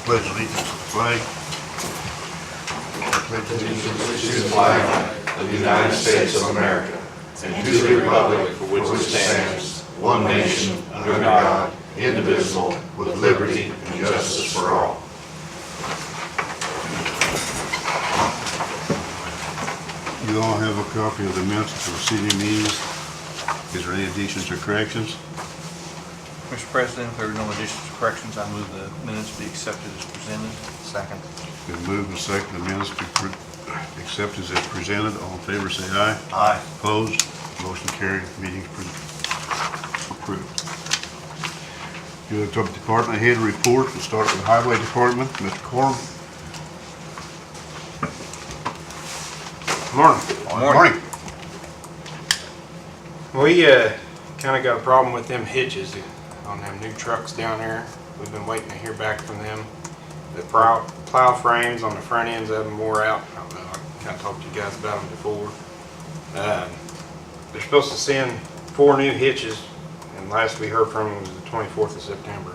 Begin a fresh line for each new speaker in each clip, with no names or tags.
pledge allegiance to the flag. Pledge allegiance
To the flag of the United States of America and to the republic for which it stands, one nation, under God, indivisible, with liberty and justice for all.
You all have a copy of the minutes of the city meetings. Is there any additions or corrections?
Mr. President, if there are no additions or corrections, I move the minutes be accepted as presented. Second.
Been moved and seconded, the minutes be accepted as presented. All in favor, say aye.
Aye.
Opposed? Motion carried. Meeting approved. Good department head report. We'll start with the Highway Department. Mr. Corum.
Morning. We kind of got a problem with them hitches on them new trucks down there. We've been waiting to hear back from them. The plow frames on the front ends of them wore out. I don't know, I kind of talked to you guys about them before. They're supposed to send 4 new hitches, and last we heard from them was the 24th of September.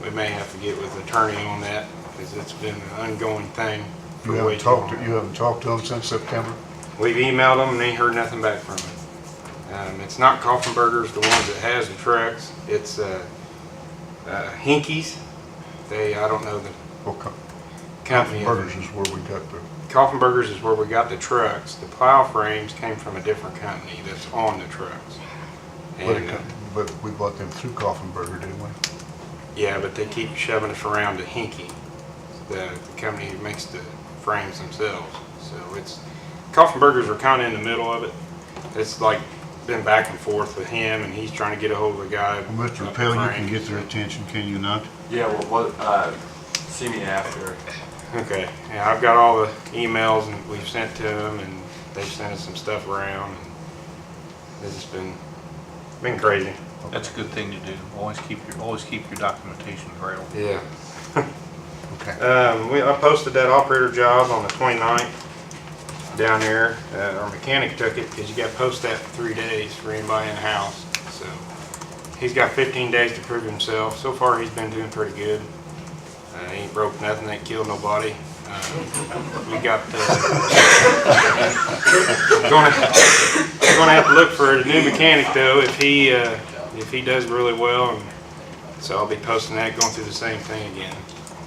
We may have to get with the attorney on that because it's been an ongoing thing.
You haven't talked to them since September?
We've emailed them and ain't heard nothing back from them. It's not Kaufenberger's, the ones that has the trucks. It's Hinkies. I don't know the company.
Kaufenberger's is where we got the...
Kaufenberger's is where we got the trucks. The plow frames came from a different company that's on the trucks. And,
But we bought them through Kaufenberger, didn't we?
yeah, but they keep shoving us around to Hinky, the company who makes the frames themselves. So it's Kaufenberger's are kind of in the middle of it. It's like been back and forth with him, and he's trying to get a hold of the guy.
Well, Mr. Rappel, you can get their attention, can you not?
Yeah, well, see me after.
Okay, yeah, I've got all the emails and we've sent to them, and they've sent us some stuff around. And it's been crazy.
That's a good thing to do. Always keep your documentation trail.
Yeah.
Okay.
I posted that operator job on the 29th down there. Our mechanic took it because you got to post that for 3 days for anybody in the house. So he's got 15 days to prove himself. So far he's been doing pretty good. He ain't broke nothing, ain't killed nobody. We got gonna have to look for a new mechanic though if he does really well, and so I'll be posting that, going through the same thing again.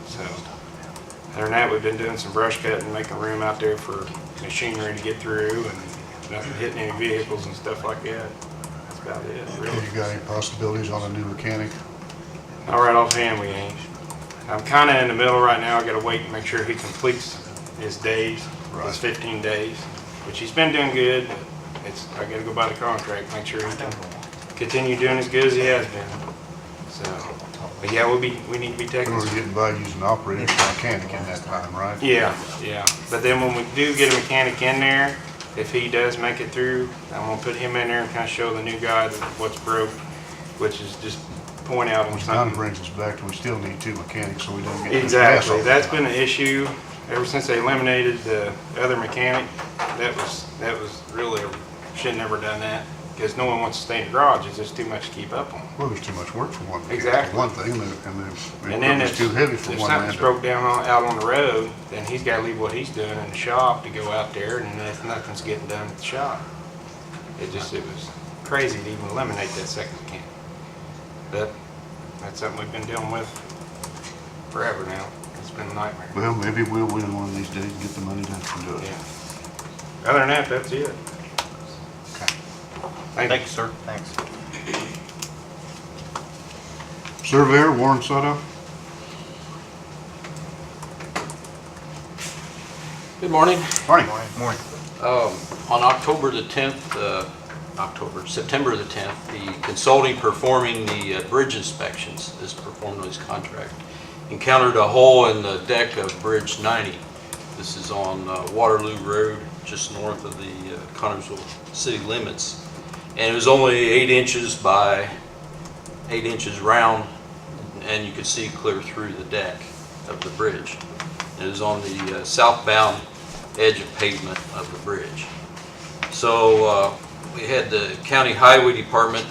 So other than that, we've been doing some brush cutting, making room out there for machinery to get through, and nothing hitting any vehicles and stuff like that. That's about it, really.
Have you got any possibilities on a new mechanic?
All right, offhand, we ain't. I'm kind of in the middle right now. I got to wait and make sure he completes his days, his 15 days, which he's been doing good. But I got to go by the contract, make sure he can continue doing as good as he has been. So, but yeah, we need to be taking.
We're getting by using operator and mechanic in that time, right?
Yeah. But then when we do get a mechanic in there, if he does make it through, I'm gonna put him in there and kind of show the new guy what's broke, which is just point out on
Which kind of
something.
brings us back to we still need 2 mechanics so we don't get...
Exactly. That's been an issue ever since they eliminated the other mechanic. That was really, should have never done that because no one wants to stay in the garage. It's just too much to keep up on.
Well, there's too much work for one mechanic.
Exactly.
For one thing,
And then
it's too heavy for
if
one
something's
man.
broke down out on the road, then he's got to leave what he's doing in the shop to go out there, and if nothing's getting done at the shop. It was crazy to even eliminate that second mechanic. But that's something we've been dealing with forever now. It's been a nightmare.
Well, maybe we'll win one of these days and get the money to do it.
Yeah. Other than that, that's it.
Okay.
Thank you.
sir. Thanks.
Surveyor Warren Soto.
Good morning.
Morning.
Morning.
On October the 10th, September the 10th, the consulting performing the bridge inspections, as performed on his contract, encountered a hole in the deck of Bridge 90. This is on Waterloo Road, just north of the Connersville city limits. And it was only 8 inches by 8 inches round, and you could see clear through the deck of the bridge. It was on the southbound edge of pavement of the bridge. So we had the County Highway Department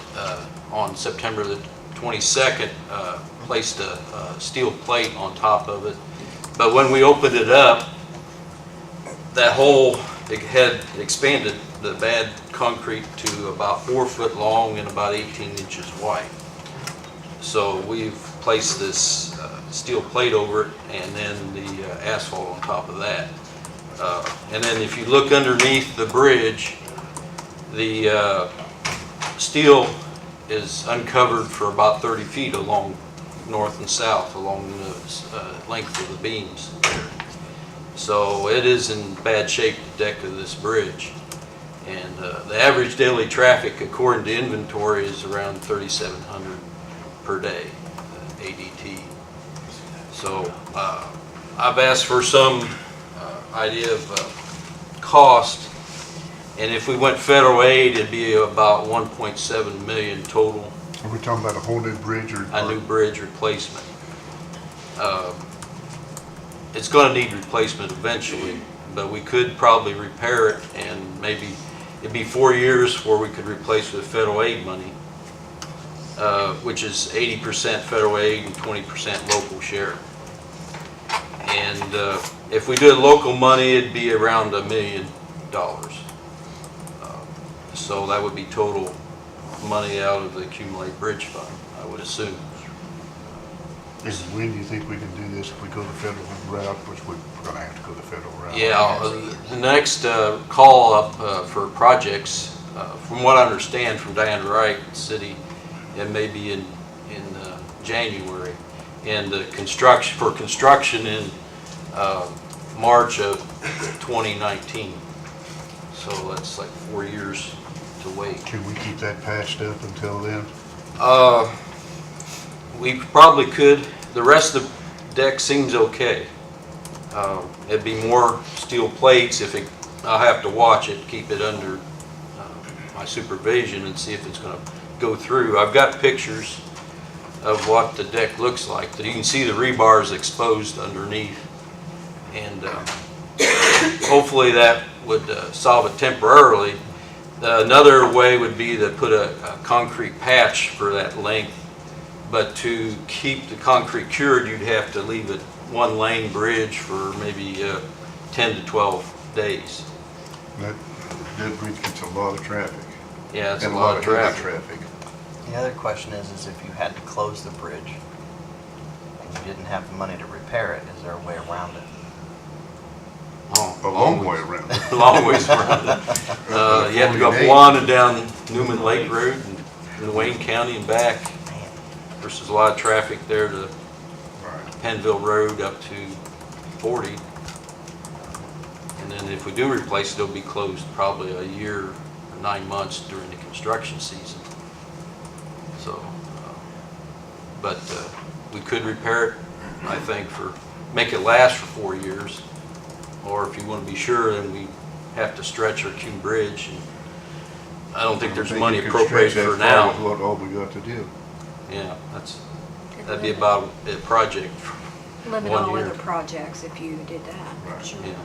on September the 22nd, placed a steel plate on top of it. But when we opened it up, that hole, it had expanded the bad concrete to about 4 foot long and about 18 inches wide. So we've placed this steel plate over it and then the asphalt on top of that. And then if you look underneath the bridge, the steel is uncovered for about 30 feet along north and south along the length of the beams there. So it is in bad shape, the deck of this bridge. And the average daily traffic, according to inventory, is around 3,700 per day, ADT. So I've asked for some idea of cost, and if we went federal aid, it'd be about 1.7 million total,
Are we talking about a whole new bridge or?
a new bridge replacement. It's going to need replacement eventually, but we could probably repair it, and maybe it'd be 4 years where we could replace with federal aid money, which is 80% federal aid and 20% local share. And if we did local money, it'd be around $1 million. So that would be total money out of the accumulated bridge fund, I would assume.
And when do you think we can do this if we go the federal route, which we're gonna have to go the federal route?
Yeah, the next call up for projects, from what I understand from Diane Wright, city, it may be in January, and the construction in March of 2019. So that's like 4 years to wait.
Can we keep that patched up until then?
We probably could. The rest of the deck seems okay. It'd be more steel plates if it, I'll have to watch it, keep it under my supervision and see if it's going to go through. I've got pictures of what the deck looks like. You can see the rebars exposed underneath, and hopefully that would solve it temporarily. Another way would be to put a concrete patch for that length, but to keep the concrete cured, you'd have to leave it one lane bridge for maybe 10 to 12 days.
That bridge gets a lot of traffic.
Yeah, it's a
And
lot of
heavy
traffic.
The other question is if you had to close the bridge and you didn't have the money to repair it, is there a way around it?
Oh,
A long way around it.
A long ways around it. You have to go up one and down Newman Lake Road in Wayne County and back.
Man,
Versus a lot of traffic there to
Right.
Pennville Road up to 40. And then if we do replace it, it'll be closed probably a year or 9 months during the construction season. So, but we could repair it, I think, make it last for 4 years. Or if you want to be sure, then we have to stretch our Cume Bridge. And I don't think there's money
you could
appropriated
stretch
for
that far
now.
with what all we got to do.
Yeah, that'd be about a project.
Limit
1
all
year.
other projects if you did that.
Right.
Yeah,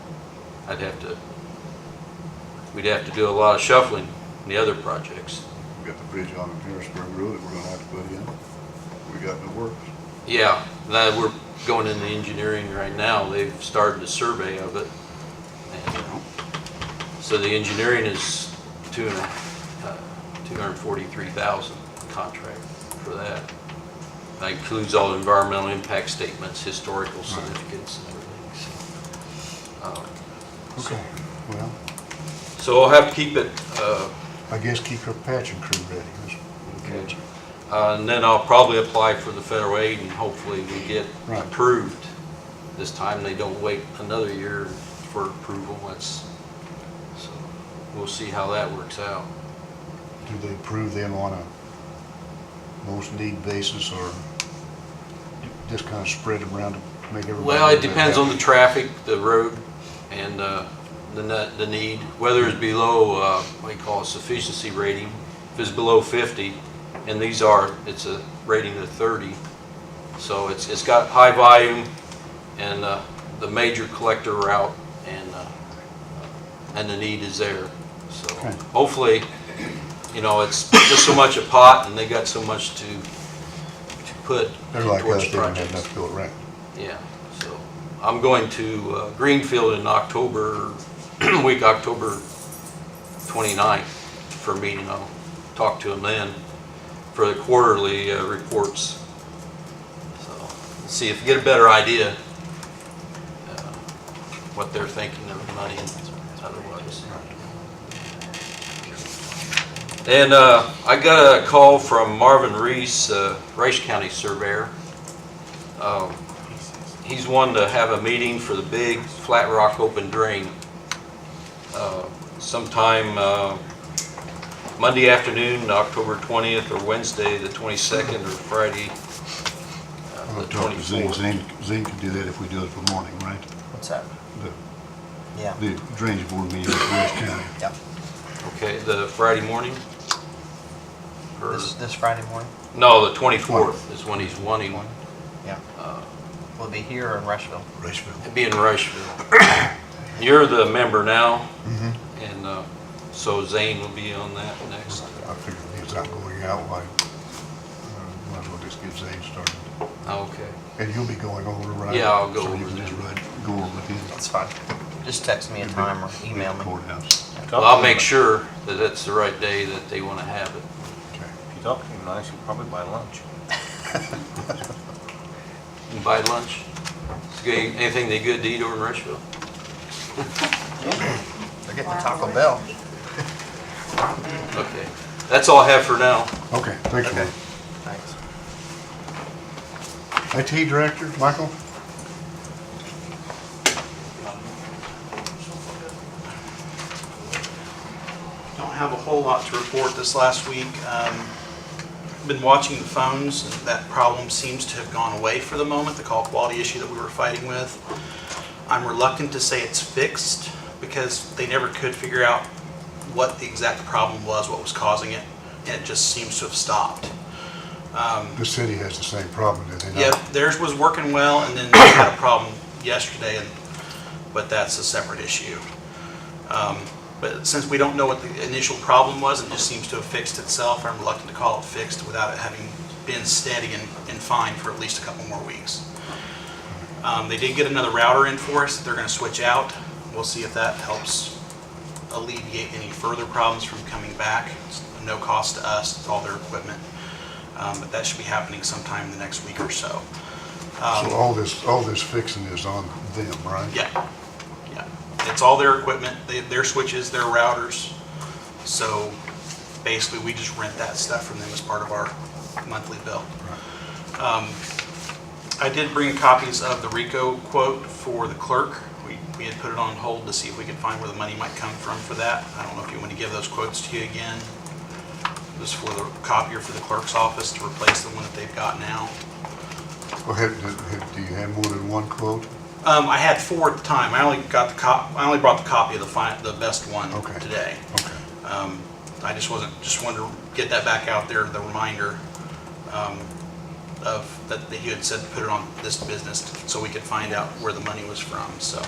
we'd have to do a lot of shuffling in the other projects.
We got the bridge on Harrisburg Road that we're gonna have to put in. We got the works.
Yeah, that we're going into engineering right now. They've started a survey of it. And so the engineering is $243,000 contract for that. That includes all the environmental impact statements, historical certificates and everything.
Okay. Well,
So we'll have to keep it,
I guess keep our patching crew ready.
okay. And then I'll probably apply for the federal aid and hopefully we get
Right.
approved. This time they don't wait another year for approval. So we'll see how that works out.
Do they approve them on a most need basis or just kind of spread them around to make everybody?
Well, it depends on the traffic, the road, and the need. Whether it's below, what you call a sufficiency rating. If it's below 50, and it's a rating of 30. So it's got high volume and the major collector route and the need is there. So
Okay.
hopefully, it's just so much a pot and they got so much to put
They're like us,
towards
they don't have
projects.
enough to go around.
Yeah, so I'm going to Greenfield in October, October 29th for a meeting. I'll talk to them then for the quarterly reports. So, see if we get a better idea what they're thinking of the money and otherwise. And I got a call from Marvin Reese, Rice County surveyor. He's wanting to have a meeting for the big Flat Rock open drain sometime Monday afternoon, October 20th, or Wednesday, the 22nd, or Friday,
I'll
the
talk to Zane.
24th.
Zane can do that if we do it for morning, right?
What's that? Yeah.
The drainage board meeting with West County.
Yep.
Okay, the Friday morning? Or-
This Friday morning?
No, the 24th is when he's wanting one.
Yeah. We'll be here or in Rushville.
Raceville.
It'd be in Rushville. You're the member now,
Mm-hmm.
and so Zane will be on that next.
I figured he's not going out, like, might as well just get Zane started.
Okay.
And you'll be going over, right?
Yeah, I'll go
So you
over
can just
there.
go over with him.
That's fine. Just text me a time or email me.
Courthouse.
Well, I'll make sure that it's the right day that they want to have it.
Okay.
If you talk to him nice, you'll probably buy lunch.
You buy lunch? Anything they good to eat over in Rushville?
They're getting the Taco Bell.
Okay. That's all I have for now.
Okay, thanks,
Okay.
man.
Thanks.
IT Director, Michael?
Don't have a whole lot to report this last week. Been watching the phones, and that problem seems to have gone away for the moment, the call quality issue that we were fighting with. I'm reluctant to say it's fixed because they never could figure out what the exact problem was, what was causing it, and it just seems to have stopped.
The city has the same problem, do they not?
Yeah, theirs was working well, and then they had a problem yesterday, but that's a separate issue. But since we don't know what the initial problem was, it just seems to have fixed itself. I'm reluctant to call it fixed without it having been steady and fine for at least a couple more weeks. They did get another router in for us that they're going to switch out. We'll see if that helps alleviate any further problems from coming back. It's no cost to us, it's all their equipment. But that should be happening sometime in the next week or so.
So all this fixing is on them, right?
Yeah, yeah. It's all their equipment, their switches, their routers. So basically, we just rent that stuff from them as part of our monthly bill. I did bring copies of the RICO quote for the clerk. We had put it on hold to see if we could find where the money might come from for that. I don't know if you want to give those quotes to you again. This is for the copier for the clerk's office to replace the one that they've got now.
Well, do you have more than one quote?
I had 4 at the time. I only brought the copy of the best one
Okay.
today.
Okay.
I just wanted to get that back out there, the reminder of that you had said to put it on this business so we could find out where the money was from. So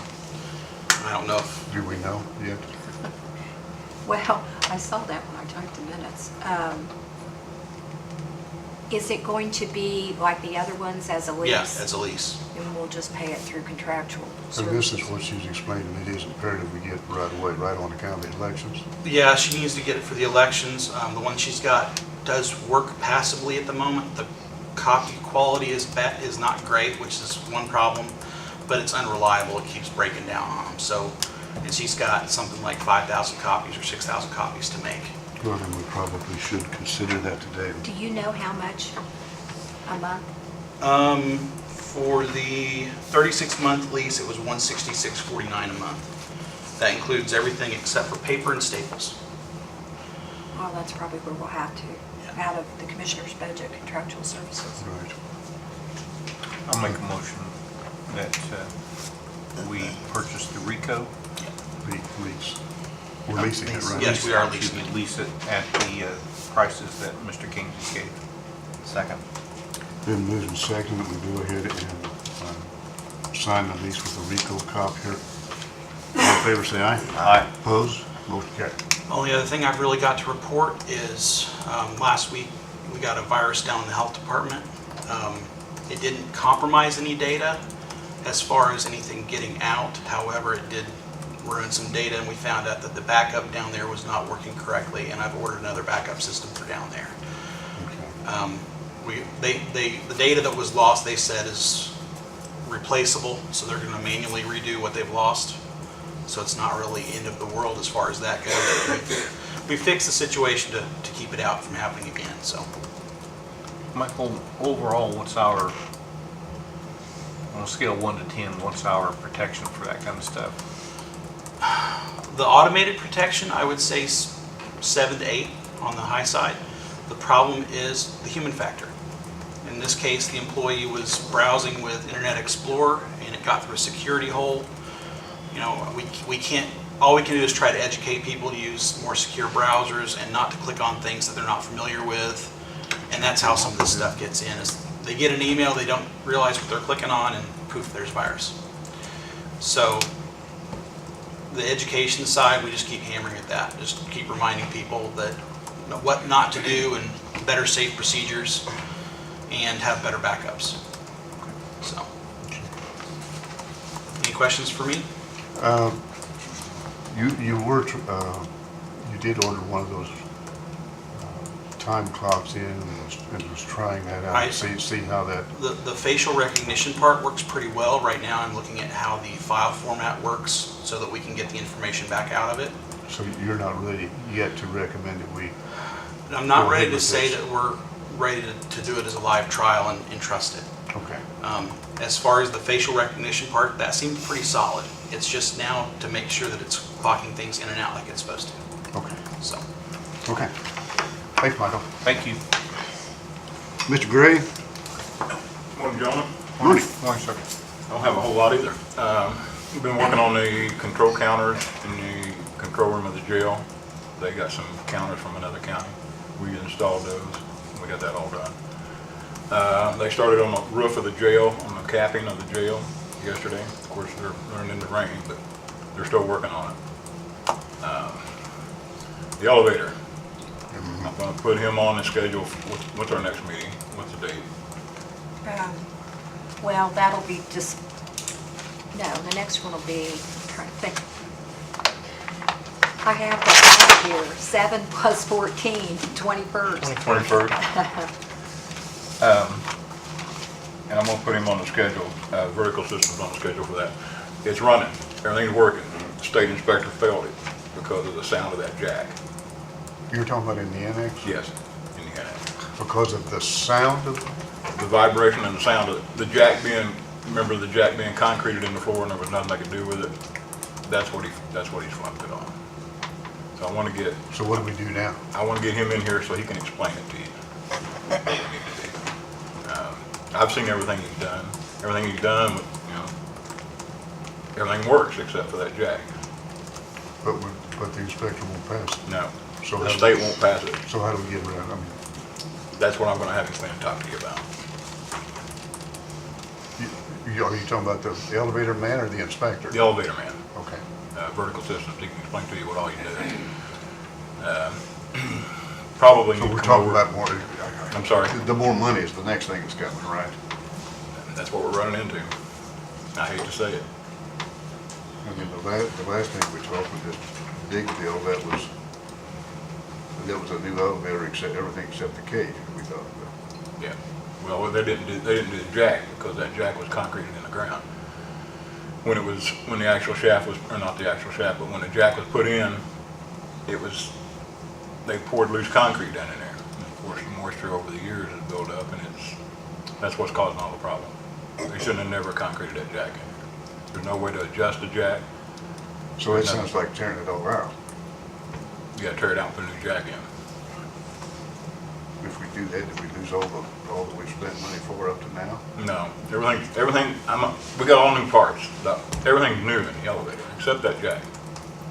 I don't know if
Do we know yet?
Well, I saw that when I typed the minutes. Is it going to be like the other ones as a lease?
yeah, as a lease.
And we'll just pay it through contractual
So this is
services?
what she's explaining, it is imperative we get right away, right on account of the elections.
Yeah, she needs to get it for the elections. The one she's got does work passively at the moment. The copy quality is not great, which is one problem, but it's unreliable. It keeps breaking down on them. So, and she's got something like 5,000 copies or 6,000 copies to make.
Well, then we probably should consider that today.
Do you know how much a month?
For the 36-month lease, it was $166.49 a month. That includes everything except for paper and staples.
Well, that's probably where we'll have to,
Yeah.
out of the commissioner's budget, contractual services.
Right.
I'll make a motion that we purchase the RICO.
Lease. We're leasing it, right?
Yes, we are leasing it.
Lease it at the prices that Mr. King just gave.
Second.
Been moved and seconded that we go ahead and sign the lease with the RICO copier. All in favor, say aye.
Aye.
Opposed? Motion carried.
Only other thing I've really got to report is last week we got a virus down in the health department. It didn't compromise any data as far as anything getting out. However, it did ruin some data, and we found out that the backup down there was not working correctly, and I've ordered another backup system for down there. The data that was lost, they said, is replaceable, so they're gonna manually redo what they've lost. So it's not really end of the world as far as that goes. We fixed the situation to keep it out from happening again, so.
Michael, overall, what's our, on a scale of 1 to 10, what's our protection for that kind of stuff?
The automated protection, I would say 7 to 8 on the high side. The problem is the human factor. In this case, the employee was browsing with Internet Explorer and it got through a security hole. You know, we can't, all we can do is try to educate people to use more secure browsers and not to click on things that they're not familiar with. And that's how some of this stuff gets in, is they get an email, they don't realize what they're clicking on, and poof, there's virus. So the education side, we just keep hammering at that. Just keep reminding people that, you know, what not to do and better safe procedures and have better backups. So, any questions for me?
You did order one of those time clocks in and was trying that out. See how that.
The facial recognition part works pretty well. Right now I'm looking at how the file format works so that we can get the information back out of it.
So you're not ready yet to recommend that we.
I'm not
Go
ready
ahead
to
with
say
this.
that we're ready to do it as a live trial and trust it.
Okay.
As far as the facial recognition part, that seemed pretty solid. It's just now to make sure that it's clocking things in and out like it's supposed to.
Okay.
So,
Okay. Thanks, Michael.
Thank you.
Mr. Gray?
Morning, gentlemen.
Morning.
Morning, sir.
I don't have a whole lot either. We've been working on the control counters in the control room of the jail. They got some counters from another county. We installed those. We got that all done. They started on the roof of the jail, on the capping of the jail yesterday. Of course, they're running into rain, but they're still working on it. The elevator. I'm going to put him on the schedule. What's our next meeting? What's the date?
Well, that'll be just, no, the next one will be, I'm trying to think. I have that out here, 7 plus 14, 21st.
21st. And I'm gonna put him on the schedule, Vertical Systems on the schedule for that. It's running, everything's working. The state inspector failed it because of the sound of that jack.
You're talking about in the annex?
Yes, in the annex.
Because of the sound of,
The vibration and the sound of it. The jack being, remember the jack being concreted in the floor and there was nothing I could do with it? That's what he's flunked it on. So I wanna get
now?
I want to get him in here so he can explain it to you. What we need to do. I've seen everything he's done. Everything he's done, you know, everything works except for that jack.
But the inspector won't pass it.
No,
So
the
how-
state won't pass it.
So how do we get around, I mean,
That's what I'm going to have him come and talk to you about.
are you talking about the elevator man or the inspector?
The elevator man,
Okay.
Vertical Systems, he can explain to you what all you do. Probably.
So
need to
we're
come
talking
over-
about more.
I'm sorry.
The more money is the next thing that's coming, right?
That's what we're running into. I hate to say it.
I mean, the last thing we talked was this big deal, that was a new elevator except, everything except the cage we talked about.
Yeah, well, they didn't do the jack because that jack was concreted in the ground. When the actual shaft was, or not the actual shaft, but when the jack was put in, they poured loose concrete down in there. And of course, the moisture over the years has built up and that's what's causing all the problem. They shouldn't have never concreted that jack in there. There's no way to adjust the jack.
So it sounds like tearing it all out.
You gotta tear it out and put a new jack in.
If we do that, do we lose all that we've spent money for up to now?
No, everything, we got all new parts. Everything's new in the elevator, except that jack.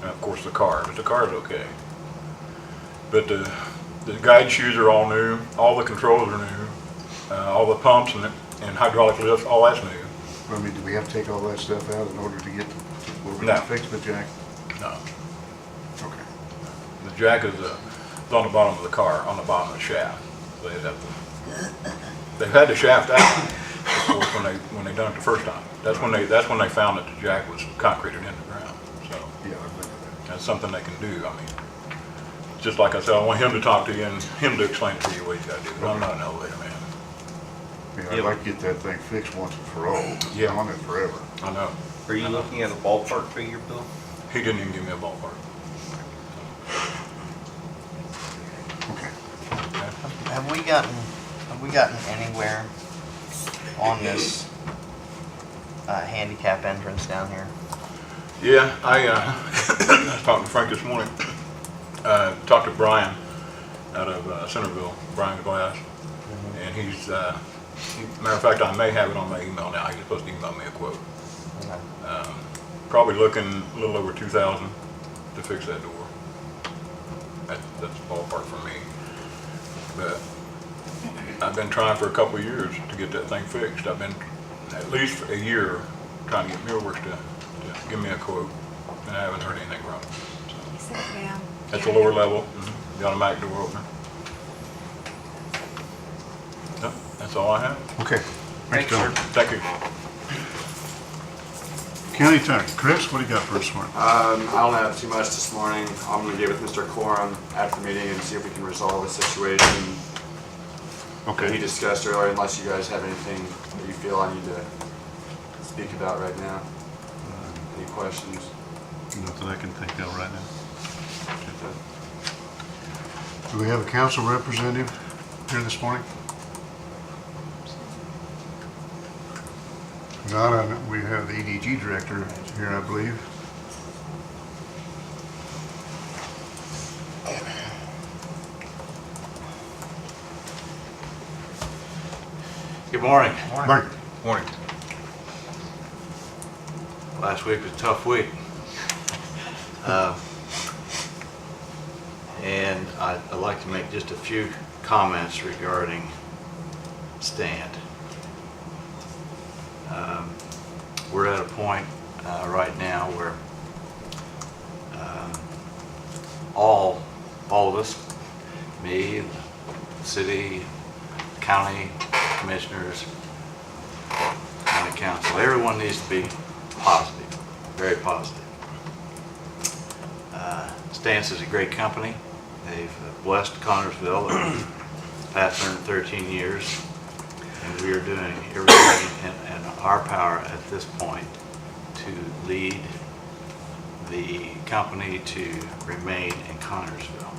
And of course the car, but the car's okay. But the guide shoes are all new, all the controls are new, all the pumps and hydraulic lifts, all that's new.
I mean, do we have to take all that stuff out in order to get to where we
No.
can fix the jack?
No,
Okay.
the jack is on the bottom of the car, on the bottom of the shaft. So they'd have to they've had the shaft out before when they done it the first time. That's when they found that the jack was concreted in the ground. So
Yeah, I think of
that's something they can do. I mean, just like I said, I want him to talk to you and him to explain to you what you gotta do. 'Cause I'm not an elevator man.
that. I'd like to get that thing fixed once and for all. It's
Yeah.
been on it forever.
I know.
Are you looking at a ballpark figure, Bill?
He didn't even give me a ballpark.
Okay.
Have we gotten anywhere on this handicap entrance down here?
Yeah, I was talking to Frank this morning. Talked to Brian out of Centerville, Brian Glass, and he's, matter of fact, I may have it on my email now. He's supposed to email me a quote.
Okay.
Probably looking a little over 2,000 to fix that door. That's ballpark for me. But I've been trying for a couple of years to get that thing fixed. I've been at least a year trying to get Millworks to give me a quote, and I haven't heard anything from them.
Is that down?
That's a lower level, the automatic door opener. Yep, that's all I have.
Okay. Thanks, John.
Thank you.
County Attorney, Chris, what do you got for us this morning?
I don't have too much this morning. I'm gonna get with Mr. Corum after the meeting and see if we can resolve the situation that he
Okay.
discussed earlier, unless you guys have anything that you feel I need to speak about right now. Any questions?
Nothing I can think of right now. Do we have a council representative here this morning? Not, we have the EDG director here, I believe.
Good morning.
Mark,
Morning.
Last week was a tough week. And I'd like to make just a few comments regarding Stand. We're at a point right now where all of us, me, the city, county commissioners, county council, everyone needs to be positive, very positive. Stance is a great company. They've blessed Connersville the past 113 years, and we are doing everything in our power at this point to lead the company to remain in Connersville.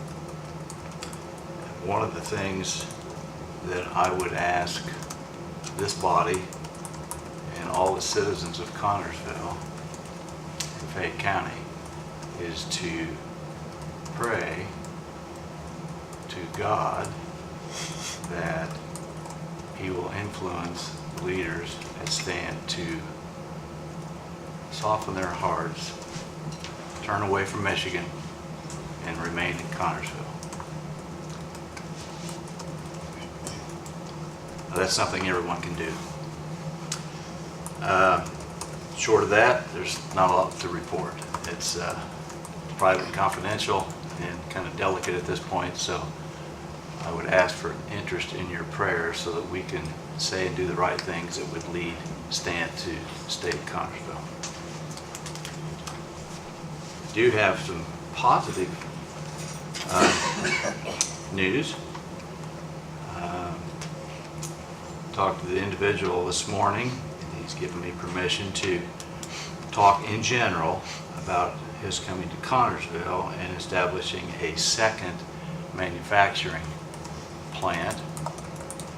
One of the things that I would ask this body and all the citizens of Connersville and Fayette County is to pray to God that He will influence leaders at Stand to soften their hearts, turn away from Michigan, and remain in Connersville. Now, that's something everyone can do. Short of that, there's not a lot to report. It's private and confidential and kind of delicate at this point, so I would ask for interest in your prayers so that we can say and do the right things that would lead Stand to stay in Connersville. I do have some positive news. Talked to the individual this morning. He's given me permission to talk in general about his coming to Connersville and establishing a second manufacturing plant.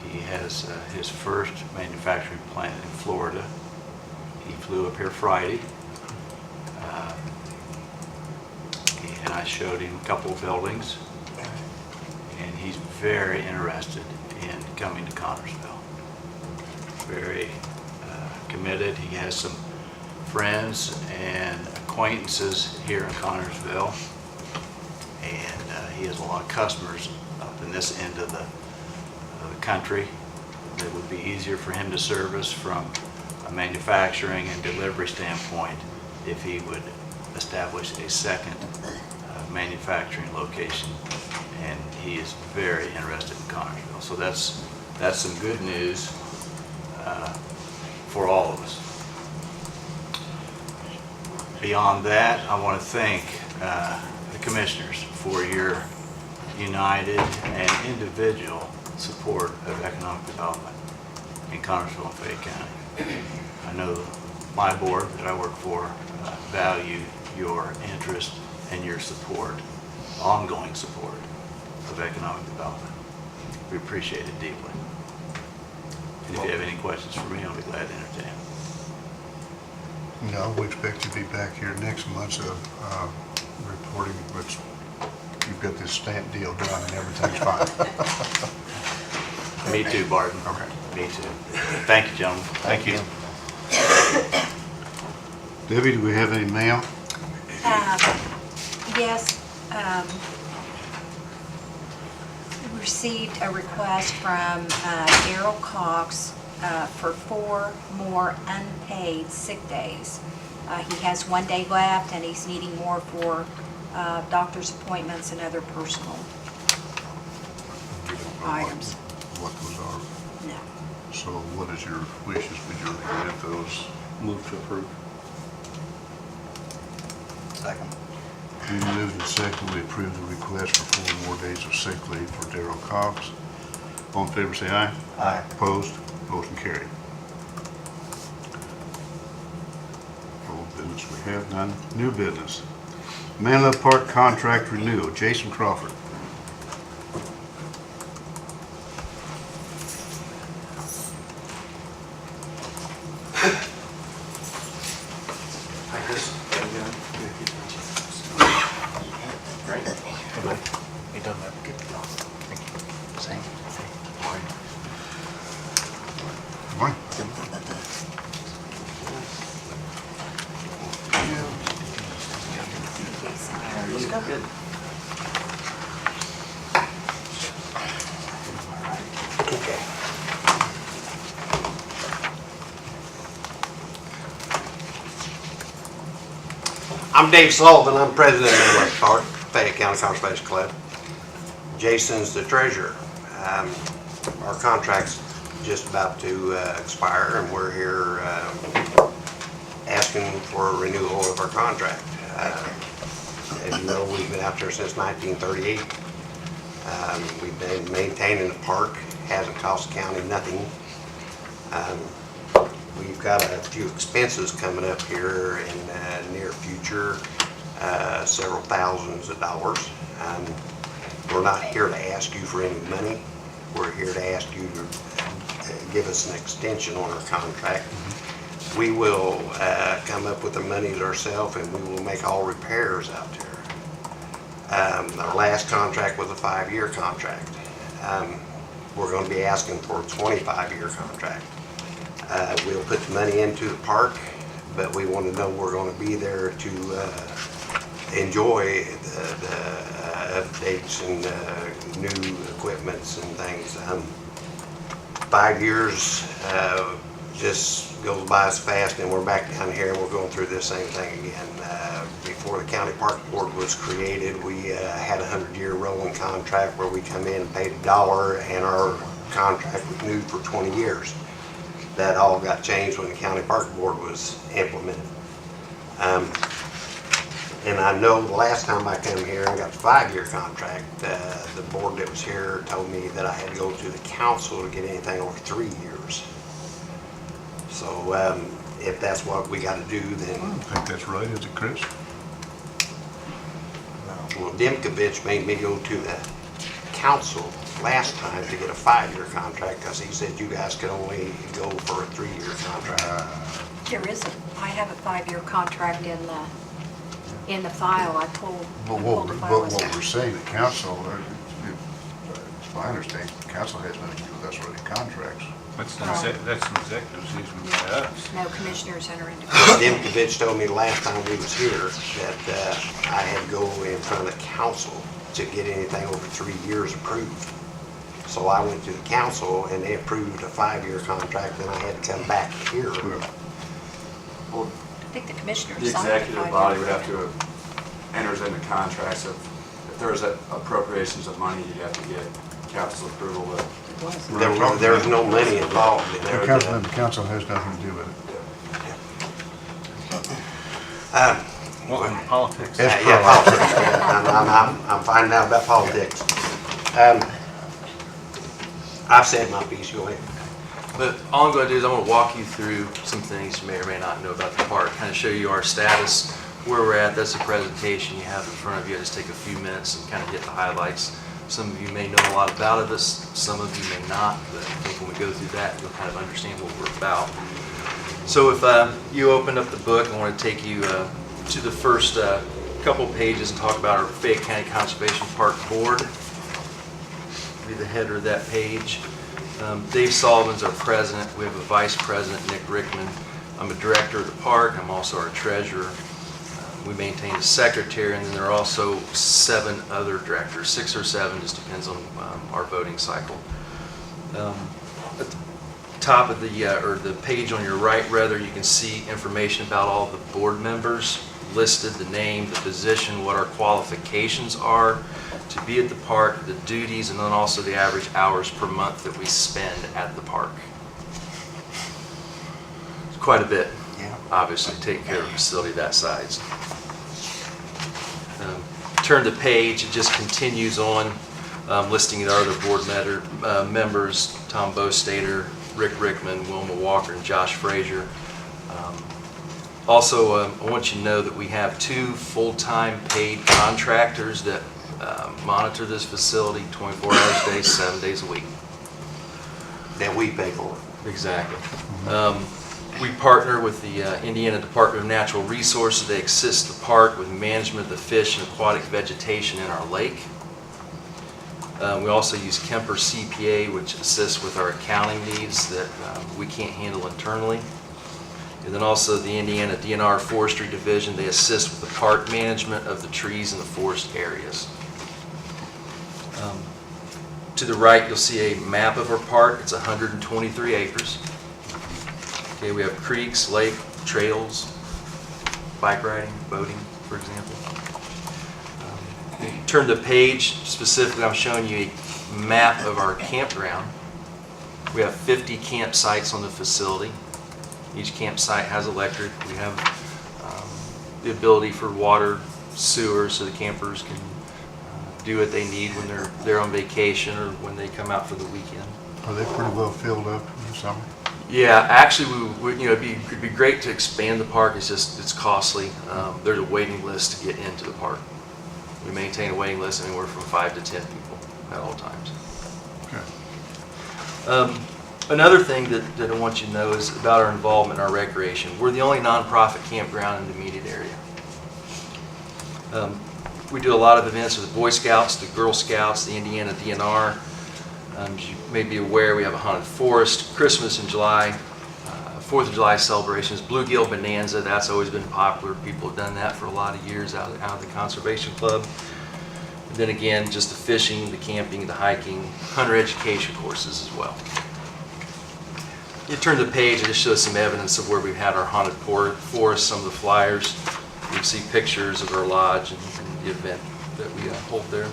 He has his first manufacturing plant in Florida. He flew up here Friday. And I showed him a couple of buildings, and he's very interested in coming to Connersville. Very committed. He has some friends and acquaintances here in Connersville, and he has a lot of customers up in this end of the country that would be easier for him to service from a manufacturing and delivery standpoint if he would establish a second manufacturing location, and he is very interested in Connersville. So that's That's some good news for all of us. Beyond that, I want to thank the commissioners for your united and individual support of economic development in Connersville and Fayette County. I know my board that I work for value your interest and your support, ongoing support of economic development. We appreciate it deeply. And if you have any questions for me, I'll be glad to entertain.
No, we expect you to be back here next month, so reporting, which you've got this stamp deal done and everything's fine.
Me too, Barton.
Okay.
Me too. Thank you, gentlemen.
Thank you. Debbie, do we have any mail?
Yes, we received a request from Daryl Cox for 4 more unpaid sick days. He has 1 day left and he's needing more for doctor's appointments and other personal
We don't know
items.
what those are.
No.
So what is your wishes? Would you grant those?
Move to approve.
Second.
We moved and seconded, we approve the request for 4 more days of sick leave for Darrell Cox. All in favor, say aye.
Aye.
Opposed? Motion carried. Old business, we have none. New business. Manlove Park contract renewal. Jason Crawford.
You done that? Good. Thank you. Same.
Come on.
Good.
I'm Dave Sullivan. I'm president of Manlove Park, Fayette County Conservation Club. Jason's the treasurer. Our contract's just about to expire, and we're here asking for a renewal of our contract. As you know, we've been out there since 1938. We've been maintaining the park. Hasn't cost the county nothing. We've got a few expenses coming up here in the near future, several thousands of dollars. We're not here to ask you for any money. We're here to ask you to give us an extension on our contract. We will come up with the monies ourselves, and we will make all repairs out there. Our last contract was a 5-year contract. We're going to be asking for a 25-year contract. We'll put the money into the park, but we want to know we're going to be there to enjoy the updates and new equipments and things. 5 years just goes by as fast, and we're back down here and we're going through this same thing again. Before the county park board was created, we had a 100-year rolling contract where we come in and paid $1, and our contract was renewed for 20 years. That all got changed when the county park board was implemented. And I know the last time I come here and got the 5-year contract, the board that was here told me that I had to go to the council to get anything over 3 years. So if that's what we got to do, then.
I think that's right, is it, Chris?
Well, Dimkovich made me go to the council last time to get a 5-year contract because he said you guys could only go for a 3-year contract.
There isn't. I have a 5-year contract in the file. I pulled the file.
What we're saying, the council, it's my understanding, the council has nothing to do with us writing contracts.
That's an executive decision by us.
No commissioners enter into.
Dimkovich told me last time we was here that I had to go in front of the council to get anything over 3 years approved. So I went to the council and they approved a 5-year contract, and I had to come back here.
Well,
I think the commissioners
the
signed the
executive
5-year.
body would have to enter into contracts of, if there's appropriations of money, you'd have to get council approval to
There's no money involved in there.
The council has nothing to do with it.
Well, in politics.
It's
Yeah,
pro-
politics. I'm finding out about politics. I've said my piece, go ahead.
But all I'm going to do is I'm going to walk you through some things you may or may not know about the park, kind of show you our status, where we're at. That's the presentation you have in front of you. Just take a few minutes and kind of hit the highlights. Some of you may know a lot about us, some of you may not, but I think when we go through that, you'll kind of understand what we're about. So if you open up the book, I want to take you to the first couple pages and talk about our Fayette County Conservation Park Board. Be the header of that page. Dave Sullivan's our president. We have a vice president, Nick Rickman. I'm a director of the park. I'm also our treasurer. We maintain a secretary, and then there are also 7 other directors, 6 or 7, just depends on our voting cycle. At the top of the page on your right, rather, you can see information about all the board members listed, the name, the position, what our qualifications are to be at the park, the duties, and then also the average hours per month that we spend at the park. It's quite a bit, obviously, to take care of a facility that size. Turn the page, it just continues on, listing the other board members, Tom Bostater, Rick Rickman, Wilma Walker, and Josh Frazier. Also, I want you to know that we have 2 full-time paid contractors that monitor this facility 24 hours a day, 7 days a week.
That we pay for.
Exactly. We partner with the Indiana Department of Natural Resources. They assist the park with management of the fish and aquatic vegetation in our lake. We also use Kemper CPA, which assists with our accounting needs that we can't handle internally. And then also the Indiana DNR Forestry Division, they assist with the park management of the trees in the forest areas. To the right, you'll see a map of our park. It's 123 acres. Okay, we have creeks, lake, trails, bike riding, boating, for example. Turn the page, specifically I'm showing you a map of our campground. We have 50 campsites on the facility. Each campsite has electric. We have the ability for water, sewer, so the campers can do what they need when they're on vacation or when they come out for the weekend.
Are they pretty well filled up in the summer?
Yeah, actually, it'd be great to expand the park. It's costly. There's a waiting list to get into the park. We maintain a waiting list anywhere from 5 to 10 people at all times.
Okay.
Another thing that I want you to know is about our involvement in our recreation. We're the only nonprofit campground in the immediate area. We do a lot of events with the Boy Scouts, the Girl Scouts, the Indiana DNR. As you may be aware, we have a haunted forest, Christmas in July, 4th of July celebrations, Bluegill Bonanza, that's always been popular. People have done that for a lot of years out of the Conservation Club. And then again, just the fishing, the camping, the hiking, hunter education courses as well. You turn the page, it just shows some evidence of where we've had our haunted forest, some of the flyers. You can see pictures of our lodge and the event that we hold there.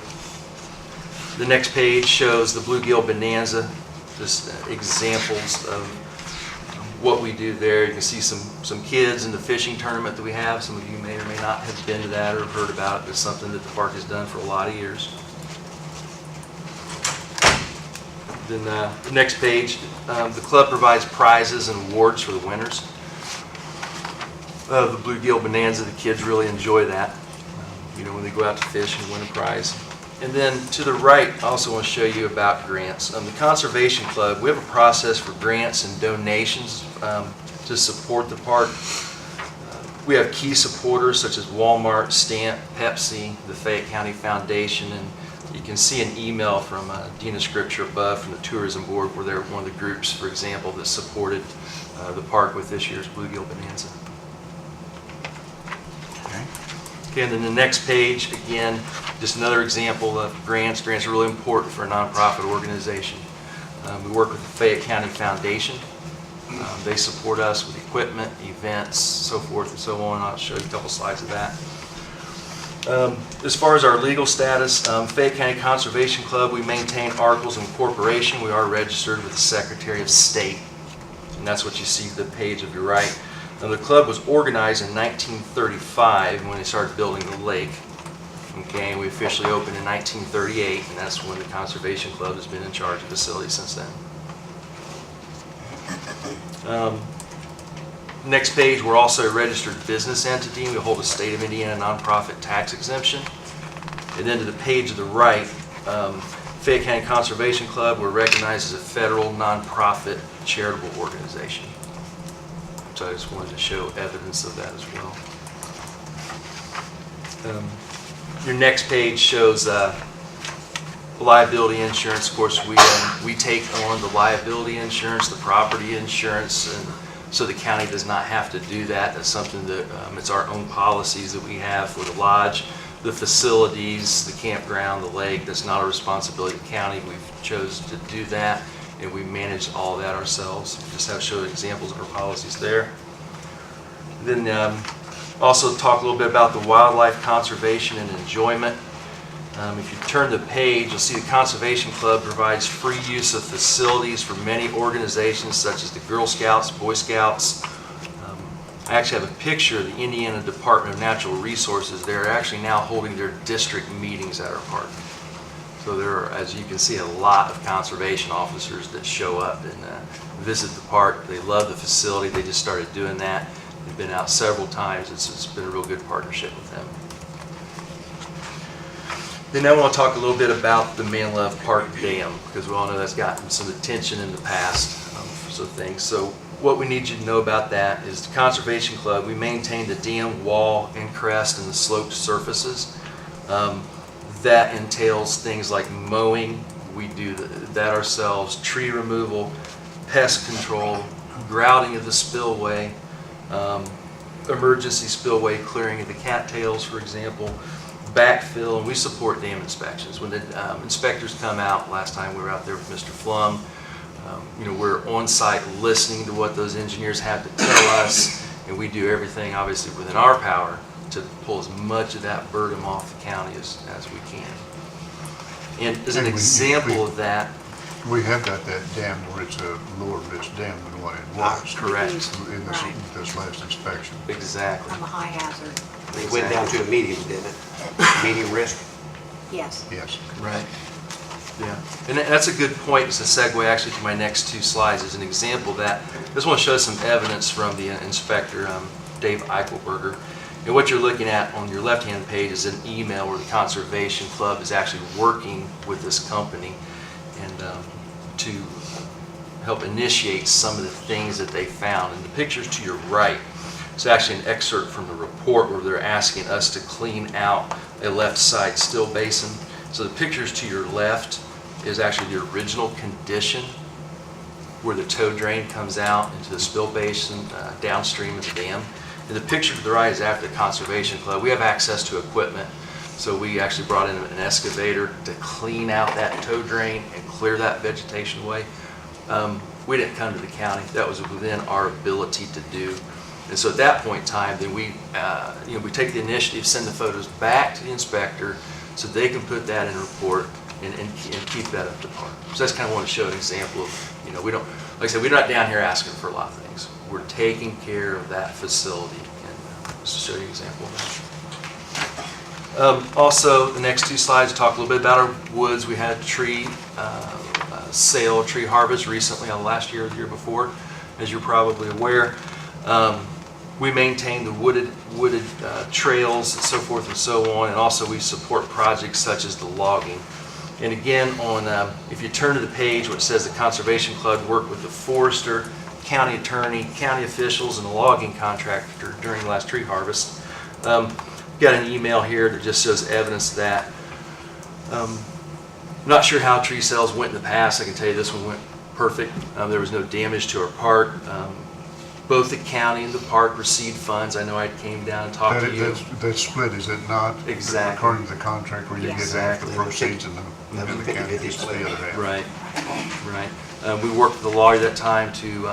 The next page shows the Bluegill Bonanza, just examples of what we do there. You can see some kids in the fishing tournament that we have. Some of you may or may not have been to that or heard about it. It's something that the park has done for a lot of years. Then the next page, the club provides prizes and awards for the winners of the Bluegill Bonanza. The kids really enjoy that, when they go out to fish and win a prize. And then to the right, I also want to show you about grants. The Conservation Club, we have a process for grants and donations to support the park. We have key supporters such as Walmart, Stamp, Pepsi, the Fayette County Foundation, and you can see an email from Dina Scripture above from the Tourism Board where they're one of the groups, for example, that supported the park with this year's Bluegill Bonanza. Okay, and then the next page, again, just another example of grants. Grants are really important for a nonprofit organization. We work with the Fayette County Foundation. They support us with equipment, events, so forth and so on. I'll show you a couple slides of that.
As far as our legal status, Fayette County Conservation Club, we maintain articles of incorporation. We are registered with the Secretary of State, and that's what you see the page of your right. Now, the club was organized in 1935 when they started building the lake. Okay, and we officially opened in 1938, and that's when the Conservation Club has been in charge of the facility since then. Next page, we're also a registered business entity. We hold a state of Indiana nonprofit tax exemption. And then to the page of the right, Fayette County Conservation Club, we're recognized as a federal nonprofit charitable organization. So I just wanted to show evidence of that as well. Your next page shows liability insurance. Of course, we take on the liability insurance, the property insurance, and so the county does not have to do that. That's something that it's our own policies that we have for the lodge, the facilities, the campground, the lake. That's not a responsibility of the county. We've chosen to do that, and we manage all that ourselves. Just have show examples of our policies there. Then also talk a little bit about the wildlife conservation and enjoyment. If you turn the page, you'll see the Conservation Club provides free use of facilities for many organizations such as the Girl Scouts, Boy Scouts. I actually have a picture of the Indiana Department of Natural Resources. They're actually now holding their district meetings at our park. So there are, as you can see, a lot of conservation officers that show up and visit the park. They love the facility. They just started doing that. They've been out several times. It's been a real good partnership with them. Then I want to talk a little bit about the Manlove Park Dam, because we all know that's gotten some attention in the past. So what we need you to know about that is the Conservation Club, we maintain the dam wall and crest and the sloped surfaces. That entails things like mowing, we do that ourselves, tree removal, pest control, grouting of the spillway, emergency spillway clearing of the cattails, for example, backfill, and we support dam inspections. When the inspectors come out, last time we were out there with Mr. Flum, we're on site listening to what those engineers have to tell us, and we do everything obviously within our power to pull as much of that burden off the county as we can. And as an example of that,
We have got that dam where it's a lower risk dam than what it was.
correct,
In this last inspection.
exactly.
I'm a high hazard.
It went down to a medium, didn't it? Medium risk?
Yes.
Yes.
Right. Yeah, and that's a good point. It's a segue actually to my next two slides as an example of that. I just want to show some evidence from the inspector, Dave Eichelberger. And what you're looking at on your left-hand page is an email where the Conservation Club is actually working with this company and to help initiate some of the things that they found. And the pictures to your right, it's actually an excerpt from the report where they're asking us to clean out a left side still basin. So the pictures to your left is actually the original condition where the tow drain comes out into the spill basin downstream of the dam. And the picture to the right is after the Conservation Club. We have access to equipment, so we actually brought in an excavator to clean out that tow drain and clear that vegetation away. We didn't come to the county. That was within our ability to do. And so at that point in time, then we take the initiative, send the photos back to the inspector so they can put that in a report and keep that up to par. So that's kind of want to show an example of, we don't, like I said, we're not down here asking for a lot of things. We're taking care of that facility, and just to show you an example of that. Also, the next two slides talk a little bit about our woods. We had a tree sale, tree harvest recently, last year or the year before, as you're probably aware. We maintain the wooded trails and so forth and so on, and also we support projects such as the logging. And again, if you turn to the page where it says the Conservation Club worked with the forester, county attorney, county officials, and the logging contractor during the last tree harvest. Got an email here that just shows evidence of that. I'm not sure how tree sales went in the past. I can tell you this one went perfect. There was no damage to our park. Both the county and the park received funds. I know I came down and talked to you.
That's split, is it not?
Exactly.
According to the contract where you get half the
Exactly.
proceeds and the county gets the other half.
Right. We worked with the lawyer that time to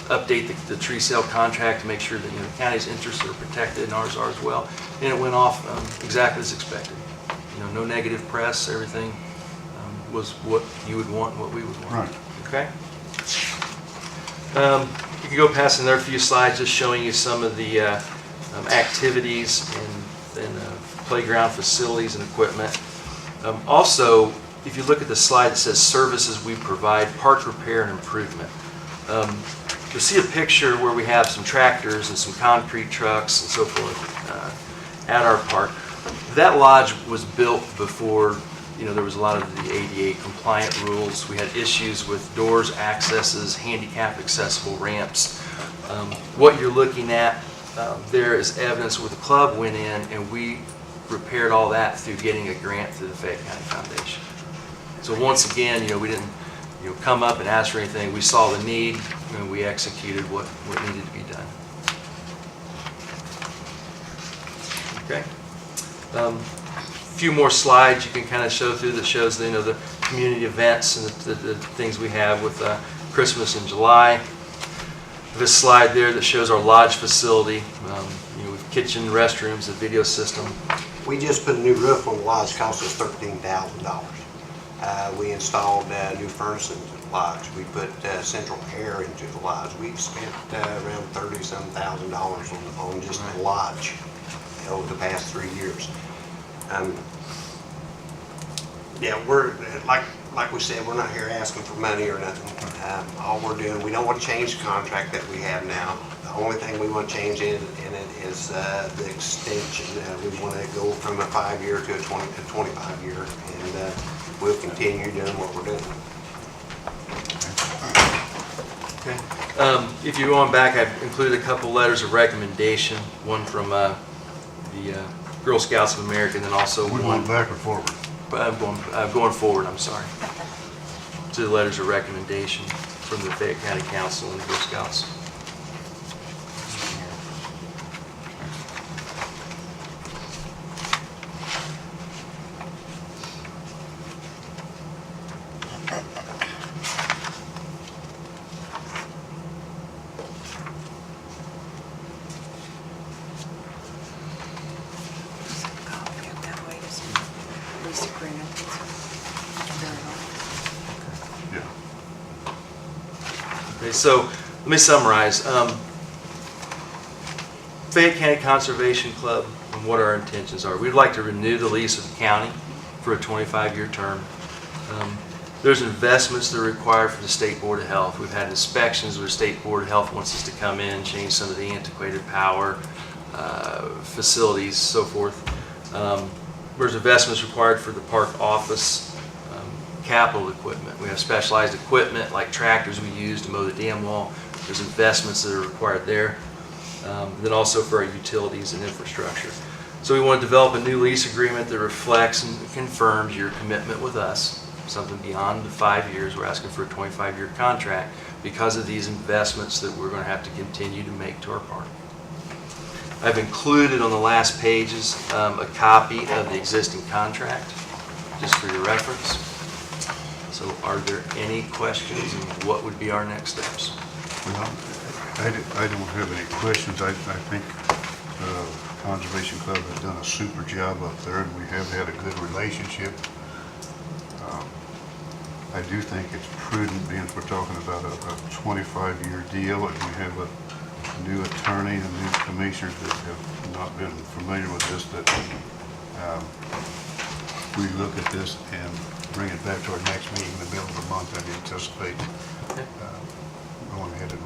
update the tree sale contract to make sure that, the county's interests are protected and ours are as well. And it went off exactly as expected. No negative press, everything was what you would want, what we would want.
Right.
Okay? You can go past another few slides just showing you some of the activities and playground facilities and equipment. Also, if you look at the slide that says services we provide, park repair and improvement. You'll see a picture where we have some tractors and some concrete trucks and so forth at our park. That lodge was built before, there was a lot of the ADA compliant rules. We had issues with doors, accesses, handicap accessible ramps. What you're looking at there is evidence where the club went in and we repaired all that through getting a grant through the Fayette County Foundation. So once again, we didn't come up and ask for anything. We saw the need and we executed what needed to be done. Okay. Few more slides you can kind of show through that shows the community events and the things we have with Christmas in July. This slide there that shows our lodge facility, with kitchen, restrooms, a video system.
We just put a new roof on the lodge, cost us $13,000. We installed new furnace into the lodge. We put central air into the lodge. We've spent around $30-some thousand on just the lodge over the past 3 years. Yeah, we're like we said, we're not here asking for money or nothing. All we're doing, we don't want to change the contract that we have now. The only thing we want to change in it is the extension. We want to go from a 5-year to a 25-year, and we'll continue doing what we're doing.
Okay. If you go on back, I've included a couple letters of recommendation. One from the Girl Scouts of America, and then also
We went back or forward?
Going forward, I'm sorry, to the letters of recommendation from the Fayette County Council and the Girl Scouts.
Yeah.
Okay, so let me summarize. Fayette County Conservation Club and what our intentions are. We'd like to renew the lease with the county for a 25-year term. There's investments that are required for the State Board of Health. We've had inspections where the State Board of Health wants us to come in, change some of the antiquated power, facilities, so forth. There's investments required for the park office, capital equipment. We have specialized equipment like tractors we use to mow the dam wall. There's investments that are required there. Then also for our utilities and infrastructure. So we want to develop a new lease agreement that reflects and confirms your commitment with us, something beyond the 5 years. We're asking for a 25-year contract because of these investments that we're going to have to continue to make to our park. I've included on the last pages a copy of the existing contract, just for your reference. So are there any questions, and what would be our next steps?
Well, I don't have any questions. I think Conservation Club has done a super job up there, and we have had a good relationship. I do think it's prudent, being we're talking about a 25-year deal, and we have a new attorney and new commissioners that have not been familiar with this, that we look at this and bring it back to our next meeting in the middle of the month. I anticipate going ahead and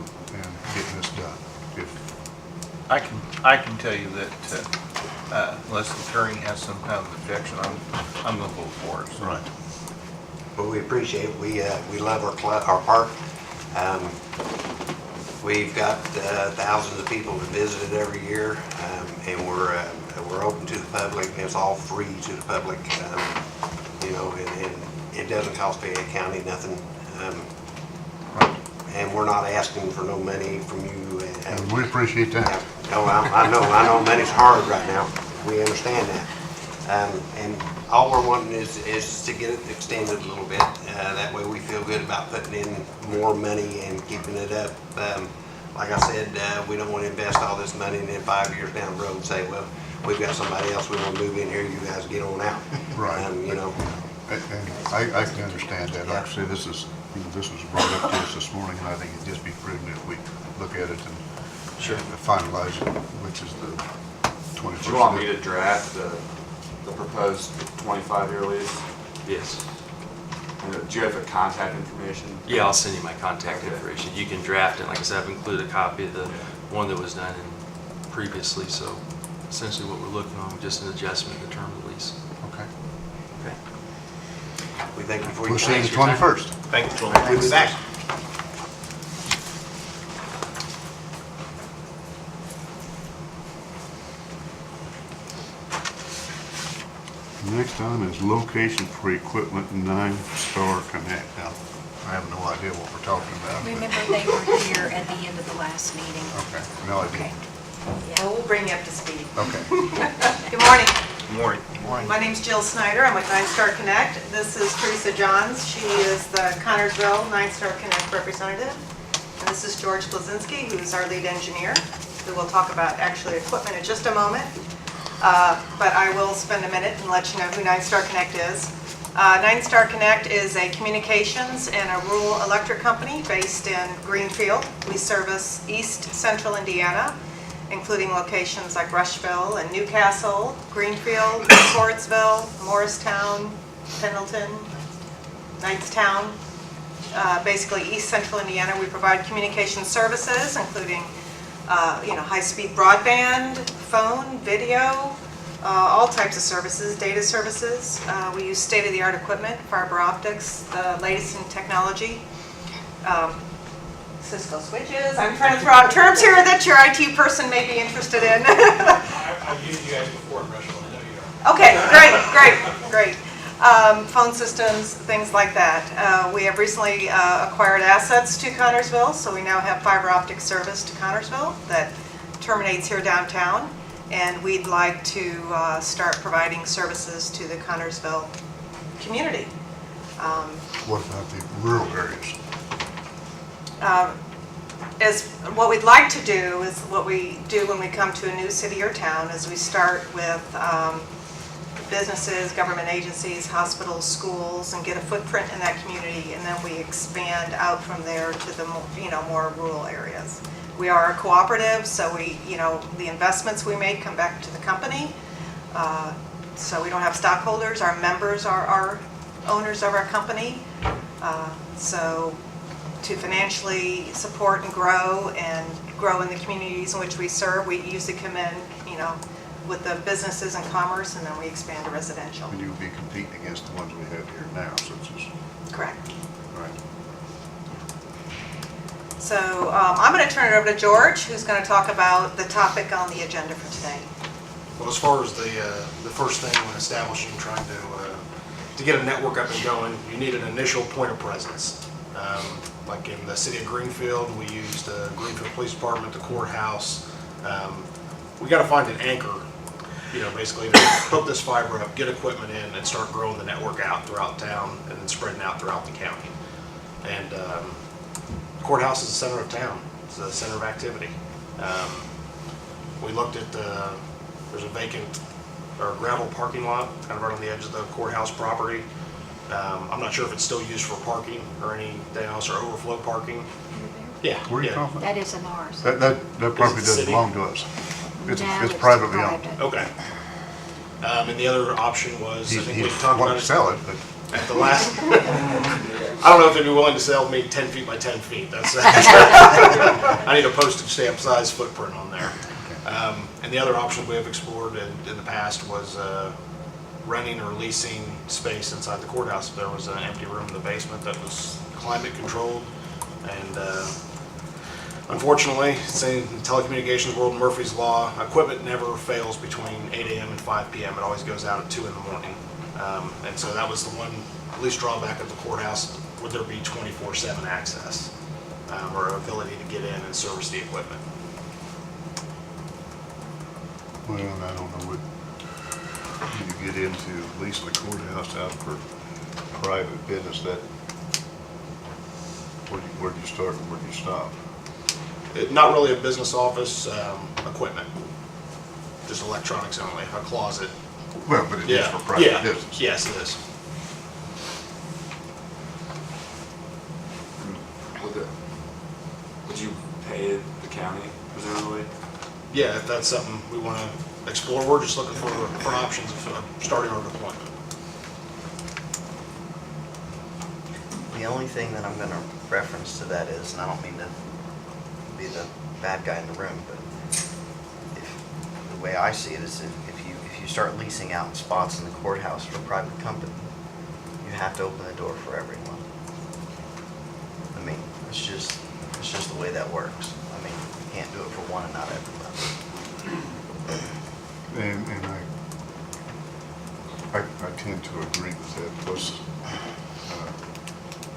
getting this done.
I can tell you that unless the attorney has some kind of objection, I'm going to vote for it. So.
Right.
Well, we appreciate it. We love our park. We've got thousands of people that visit it every year, and we're open to the public. It's all free to the public, and it doesn't cost Fayette County nothing. And we're not asking for no money from you.
And we appreciate that.
No, I know money's hard right now. We understand that. And all we're wanting is to get it extended a little bit. That way we feel good about putting in more money and keeping it up. like I said, we don't want to invest all this money and then 5 years down the road say, well, we've got somebody else we want to move in here, you guys get on out.
Right.
You know.
And I can understand that. Like I say, this was brought up to us this morning, and I think it'd just be prudent if we look at it and finalize it, which is the 21st.
Do you want me to draft the proposed 25-year lease?
Yes.
And do you have the contact information?
Yeah, I'll send you my contact information. You can draft it. Like I said, I've included a copy of the one that was done previously, so essentially what we're looking on, just an adjustment in the term of the lease.
Okay.
Okay.
We thank you for your
We'll see you the
time.
21st.
Thank you.
We'll be back.
Next item is location for equipment 9-Star Connect. Now, I have no idea what we're talking about. but-
Remember, they were here at the end of the last meeting.
Okay, no
Okay.
idea.
Well, we'll bring you up to speed.
Okay.
Good morning.
Morning.
My name's Jill Snyder. I'm with 9-Star Connect. This is Teresa Johns. She is the Connersville 9-Star Connect representative. And this is George Blazinski, who's our lead engineer, who will talk about actually equipment in just a moment. But I will spend a minute and let you know who 9-Star Connect is. 9-Star Connect is a communications and a rural electric company based in Greenfield. We service East Central Indiana, including locations like Rushville and Newcastle, Greenfield, Swartsville, Morristown, Pendleton, Knightstown. Basically East Central Indiana. We provide communication services, including high-speed broadband, phone, video, all types of services, data services. We use state-of-the-art equipment, fiber optics, the latest in technology. Cisco switches. I'm trying to throw out terms here that your IT person may be interested in.
I've used you guys before in Rushville, I know you are.
Okay, great. Phone systems, things like that. We have recently acquired assets to Connersville, so we now have fiber optic service to Connersville that terminates here downtown, and we'd like to start providing services to the Connersville community.
What about the rural areas?
What we'd like to do is what we do when we come to a new city or town is we start with businesses, government agencies, hospitals, schools, and get a footprint in that community, and then we expand out from there to the more rural areas. We are a cooperative, so the investments we make come back to the company. So we don't have stockholders. Our members are owners of our company. So to financially support and grow in the communities in which we serve, we usually come in, with the businesses and commerce, and then we expand to residential.
And you would be competing against the ones we have here now, such as,
Correct.
right?
So I'm going to turn it over to George, who's going to talk about the topic on the agenda for today.
Well, as far as the first thing when establishing, trying to get a network up and going, you need an initial point of presence. Like in the city of Greenfield, we used the Greenfield Police Department, the courthouse. We got to find an anchor, basically to hook this fiber up, get equipment in, and start growing the network out throughout town and then spreading out throughout the county. And courthouse is the center of town. It's the center of activity. We looked at there's a vacant or gravel parking lot kind of right on the edge of the courthouse property. I'm not sure if it's still used for parking or anything else, or overflow parking. Yeah.
Where are you talking about?
That isn't ours.
That property doesn't
city?
belong to us.
No,
It's privately owned.
private.
Okay. And the other option was, I think we
He's
talked
wanting
about
to
it
sell it, but
at the last. I don't know if they'd be willing to sell me 10 feet by 10 feet. That's I need a postage stamp size footprint on there. And the other option we have explored in the past was renting or leasing space inside the courthouse. If there was an empty room in the basement that was climate controlled, and unfortunately, saying in the telecommunications world, Murphy's Law, equipment never fails between 8 a.m. and 5 p.m. It always goes out at 2 in the morning. And so that was the one least drawback of the courthouse. Would there be 24/7 access or ability to get in and service the equipment?
well, I don't know what you get into leasing the courthouse out for private business. That where'd you start and where'd you stop?
Not really a business office, equipment, just electronics only, a closet.
Well, but it is
Yeah,
for private
yeah,
business.
yes, it is.
Would you pay the county presumably?
Yeah, if that's something we want to explore, we're just looking for options of starting our deployment.
The only thing that I'm gonna reference to that is, and I don't mean to be the bad guy in the room, but the way I see it is if you start leasing out spots in the courthouse for a private company, you have to open the door for everyone. I mean, it's just the way that works. I mean, you can't do it for one and not everybody.
And I tend to agree with that, plus,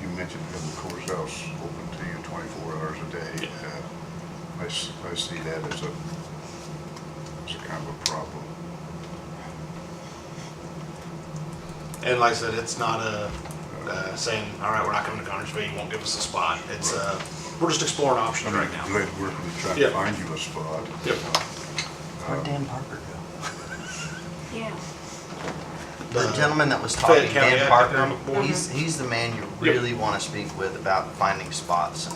you mentioned having the courthouse open to you 24 hours a day. I see that as a kind of a problem.
And like I said, it's not saying, all right, we're not coming to Connersville, you won't give us a spot. It's, we're just exploring
I
options
mean,
right now.
glad working to try to
Yep.
find you a spot.
Yep.
Where'd Dan Parker go?
Yeah.
The gentleman that was
Fayette
talking,
County
Dan Parker,
Economic Board.
he's the man you really want to speak with about finding spots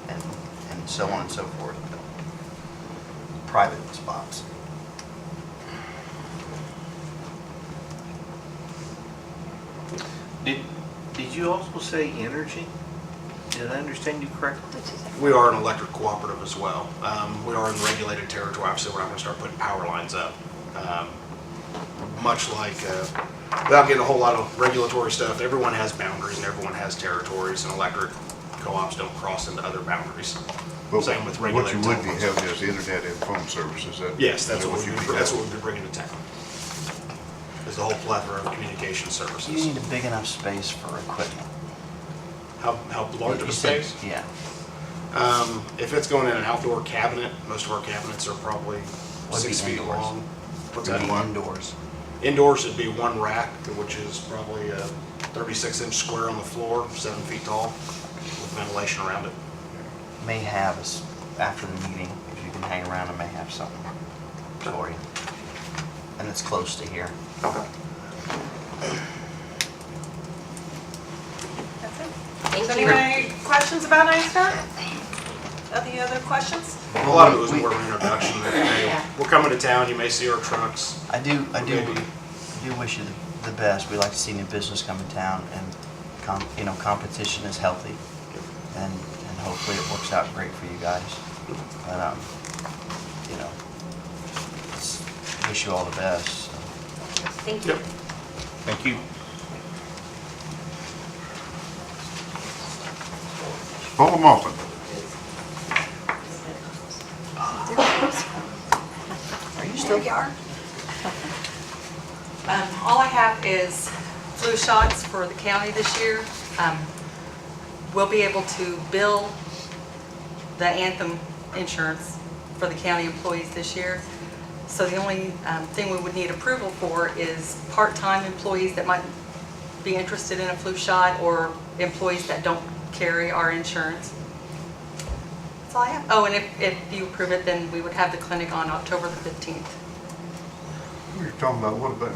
and so on and so forth. Private spots.
Did you also say energy? Did I understand you correctly?
We are an electric cooperative as well. We are in regulated territory, obviously we're not gonna start putting power lines up. Much like, without getting a whole lot of regulatory stuff, everyone has boundaries and everyone has territories, and electric co-ops don't cross into other boundaries.
But
Same with
what
regulated
you would be
telephones.
having is internet and phone services.
Yes, that's what
you'd be
we'd
having?
be bringing to town. Is the whole plethora of communication
You
services.
need a big enough space for equipment.
How large of
You
a
said-
space?
Yeah.
If it's going in an outdoor cabinet, most of our cabinets are probably
What'd be
6 feet
indoors?
long. What's
Maybe
that?
indoors.
Indoors, it'd be one rack, which is probably a 36-inch square on the floor, 7 feet tall, with ventilation around it.
May have us after the meeting, if you can hang around, I may have something for you. And it's close to here.
Okay.
That's it. Does anyone have any questions about Nice Star? Any other questions?
A lot of it was more of an introduction. That, hey, we're coming to town, you may see our trucks.
I do
Maybe.
wish you the best. We like to see new business come to town, and competition is healthy, and hopefully it works out great for you guys. But wish you all the best. So.
Thank you.
Yep.
Thank you.
Paula Malton.
Are you still?
There you are.
All I have is flu shots for the county this year. We'll be able to bill the Anthem insurance for the county employees this year. So the only thing we would need approval for is part-time employees that might be interested in a flu shot, or employees that don't carry our insurance. That's all I have. Oh, and if you approve it, then we would have the clinic on October the 15th.
We were talking about, what about,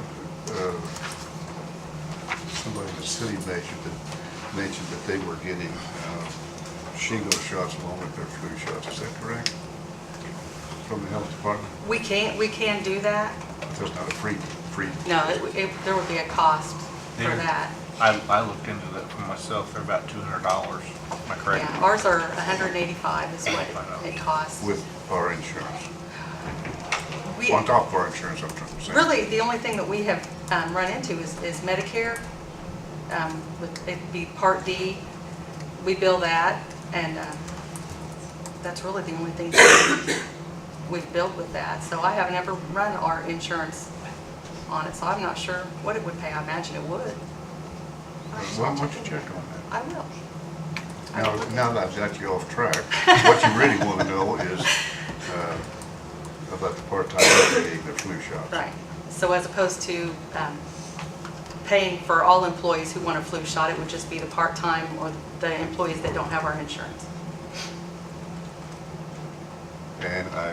somebody in the city mentioned that they were getting shingle shots along with their flu shots. Is that correct? From the health department?
We can do that.
That's not a free.
No, there would be a cost for
There.
that.
I looked into that for myself. They're about $200. Am I correct?
Yeah, ours are $185 is what it costs.
With our insurance.
We-
On top of our insurance, I'm trying to say.
Really, the only thing that we have run into is Medicare. It'd be Part D. We bill that, and that's really the only thing that we've billed with that. So I have never run our insurance on it, so I'm not sure what it would pay. I imagine it would.
Why don't you check on that?
I will.
Now that I've got you off track, what you really want to know is about the part-time getting the flu shots.
Right. So as opposed to paying for all employees who want a flu shot, it would just be the part-time or the employees that don't have our insurance.
And I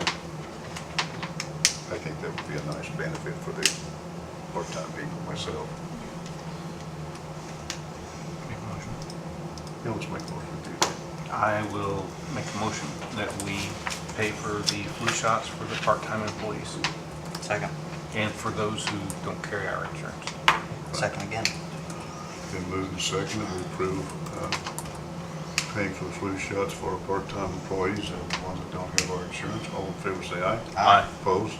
think that would be a nice benefit for the part-time people myself.
Make a motion.
Yeah, let's make a motion to do that.
I will make a motion that we pay for the flu shots for the part-time employees
Second.
and for those who don't carry our insurance.
Second again.
Been moved and seconded to approve paying for the flu shots for our part-time employees and the ones that don't have our insurance. All in favor, say aye.
Aye.
Opposed?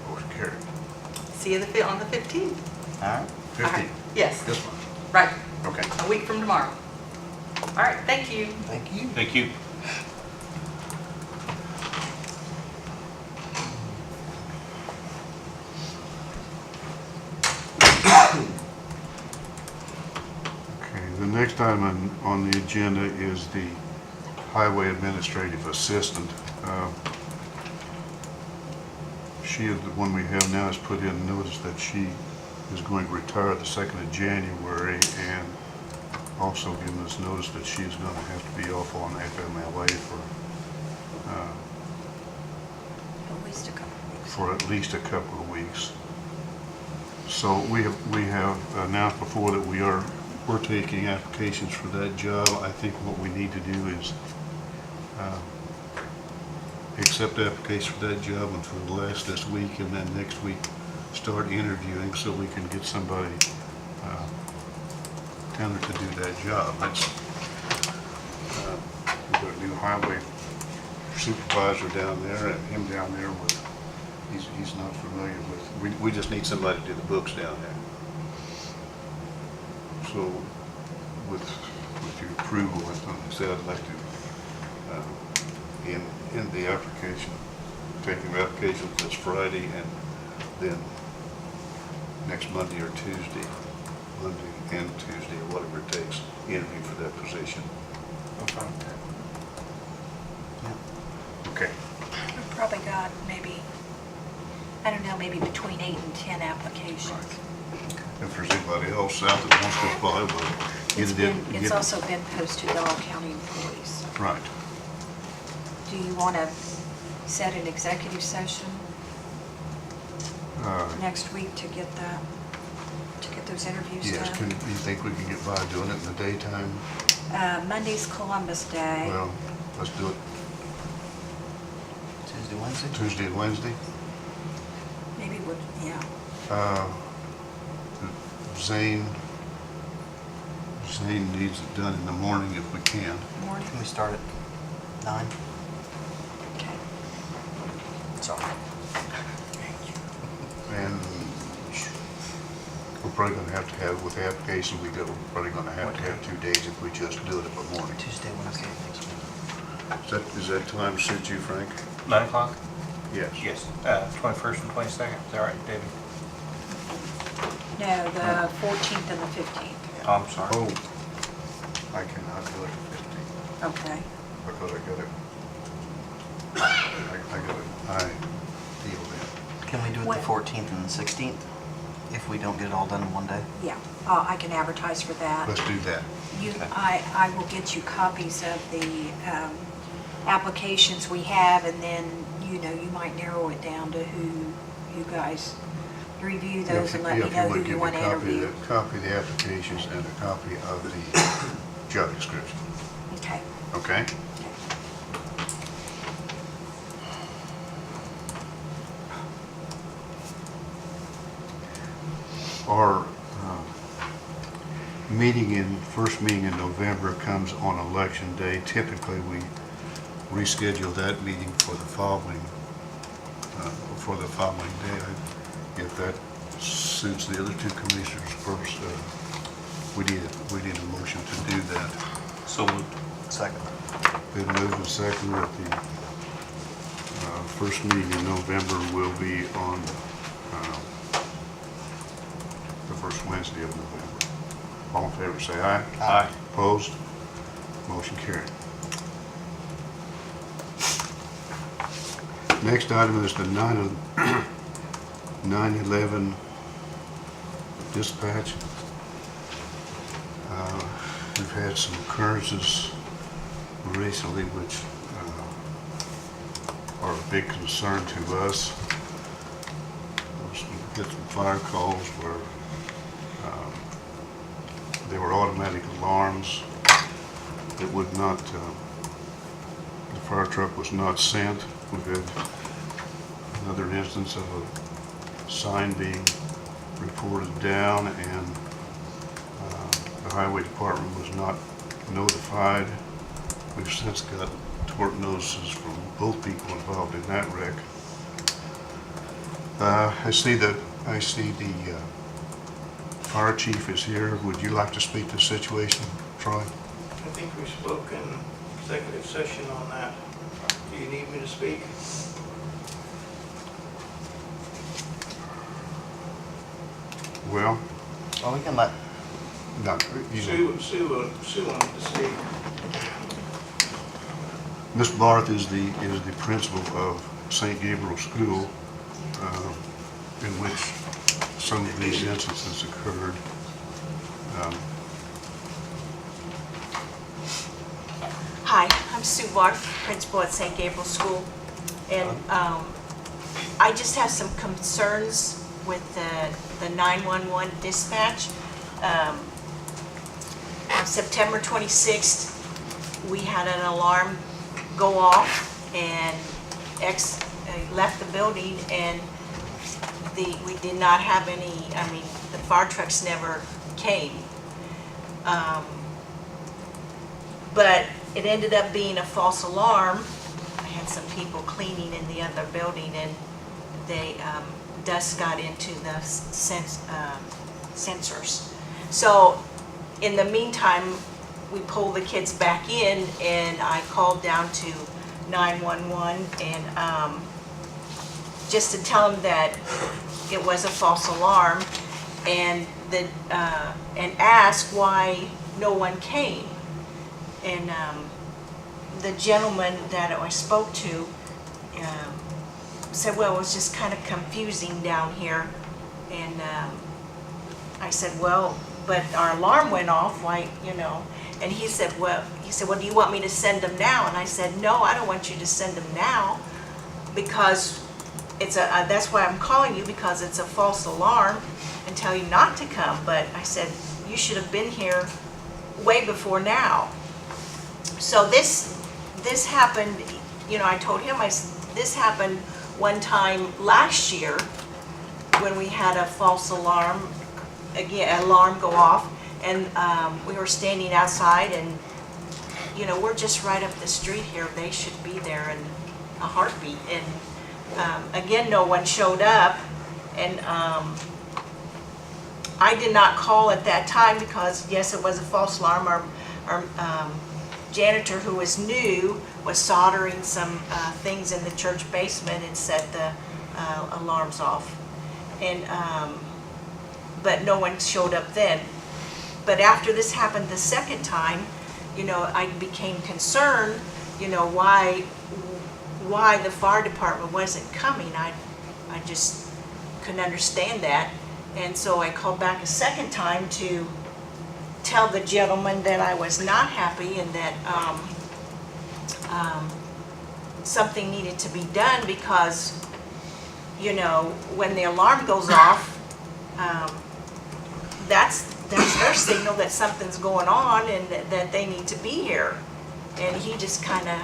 Motion carried.
See you on the 15th.
All right.
15.
Yes,
This month.
right,
Okay.
a week from tomorrow. All right, thank you.
Thank you.
Thank you.
Okay, the next item on the agenda is the Highway Administrative Assistant. She is the one we have now has put in notice that she is going to retire the 2nd of January and also given us notice that she is going to have to be off on FMLA
At least a couple of weeks.
for at least a couple of weeks. So we have announced before that we're taking applications for that job. I think what we need to do is accept applications for that job until the last this week, and then next week start interviewing so we can get somebody tender to do that job. That's we've got a new highway supervisor down there, and him down there with he's not familiar with. We just need somebody to do the books down there. So with your approval, as I said, I'd like to in the application, taking the application this Friday and then next Monday or Tuesday, Monday and Tuesday, or whatever it takes, interview for that position.
I'm fine with that.
Okay.
We've probably got maybe, I don't know, maybe between 8 and 10 applications.
If there's anybody else out that wants to apply, we'll get it in.
It's also been posted to all county employees.
Right.
Do you want to set an executive session next week to get those interviews done?
Yes, you think we can get by doing it in the daytime?
Monday's Columbus Day.
Well, let's do it
Tuesday, Wednesday?
Tuesday and Wednesday.
Maybe we'll, yeah.
Zane needs it done in the morning if we can.
Morning.
Can we start at 9?
Okay.
Sorry.
And we're probably going to have, with the application we go, we're probably going to have 2 days if we just do it in the morning.
Tuesday, Wednesday, next week.
Is that time suit you, Frank?
9 o'clock?
Yes.
Yes. 21st and 22nd. Is that right, David?
No, the 14th and the 15th.
Oh, I'm sorry.
Oh, I cannot do it the 15th
Okay.
because I got a deal then.
Can we do it
What?
the 14th and the 16th if we don't get it all done in one day?
Yeah, I can advertise for that.
Let's do that.
I will get you copies of the applications we have, and then, you might narrow it down to who you guys review those and let me know who you want to interview.
Copy of the applications and a copy of the job description.
Okay.
Okay? Our first meeting in November comes on election day. Typically, we reschedule that meeting for the following day. If that suits the other 2 commissioners first, we need a motion to do that.
So moved.
Second.
Been moved and seconded that the first meeting in November will be on the first Wednesday of November. All in favor, say aye.
Aye.
Opposed? Motion carried. Next item is the 9/11 dispatch. We've had some occurrences recently which a big concern to us. We get some fire calls where there were automatic alarms that would not, the fire truck was not sent. We've had another instance of a sign being reported down and the highway department was not notified. We've since got tort notices from both people involved in that wreck. I see the fire chief is here. Would you like to speak to the situation, Troy?
I think we spoke in executive session on that. Do you need me to speak?
Well,
Well, we can let,
no,
Sue wanted to speak.
Ms. Barth is the principal of St. Gabriel School, in which some of these instances occurred.
Hi, I'm Sue Barth, principal at St. Gabriel School, and I just have some concerns with the 911 dispatch. On September 26th, we had an alarm go off, and X left the building, and we did not have any, the fire trucks never came. But it ended up being a false alarm. I had some people cleaning in the other building, and they, dust got into the sensors. So in the meantime, we pulled the kids back in, and I called down to 911 and just to tell them that it was a false alarm, and ask why no one came. And the gentleman that I spoke to said, well, it was just kind of confusing down here. And I said, well, but our alarm went off, why, you know. And he said, well, do you want me to send them now? And I said, no, I don't want you to send them now, because it's that's why I'm calling you, because it's a false alarm, and tell you not to come. But I said, you should have been here way before now. So this happened, you know, I told him, this happened one time last year when we had a false alarm, alarm go off, and we were standing outside, and, you know, we're just right up the street here. They should be there in a heartbeat. And again, no one showed up, and I did not call at that time because, yes, it was a false alarm. Our janitor, who was new, was soldering some things in the church basement and set the alarms off. And but no one showed up then. But after this happened the second time, you know, I became concerned, you know, why the fire department wasn't coming. I just couldn't understand that. And so I called back a second time to tell the gentleman that I was not happy, and that something needed to be done, because, you know, when the alarm goes off, that's their signal that something's going on and that they need to be here. And he just kind of,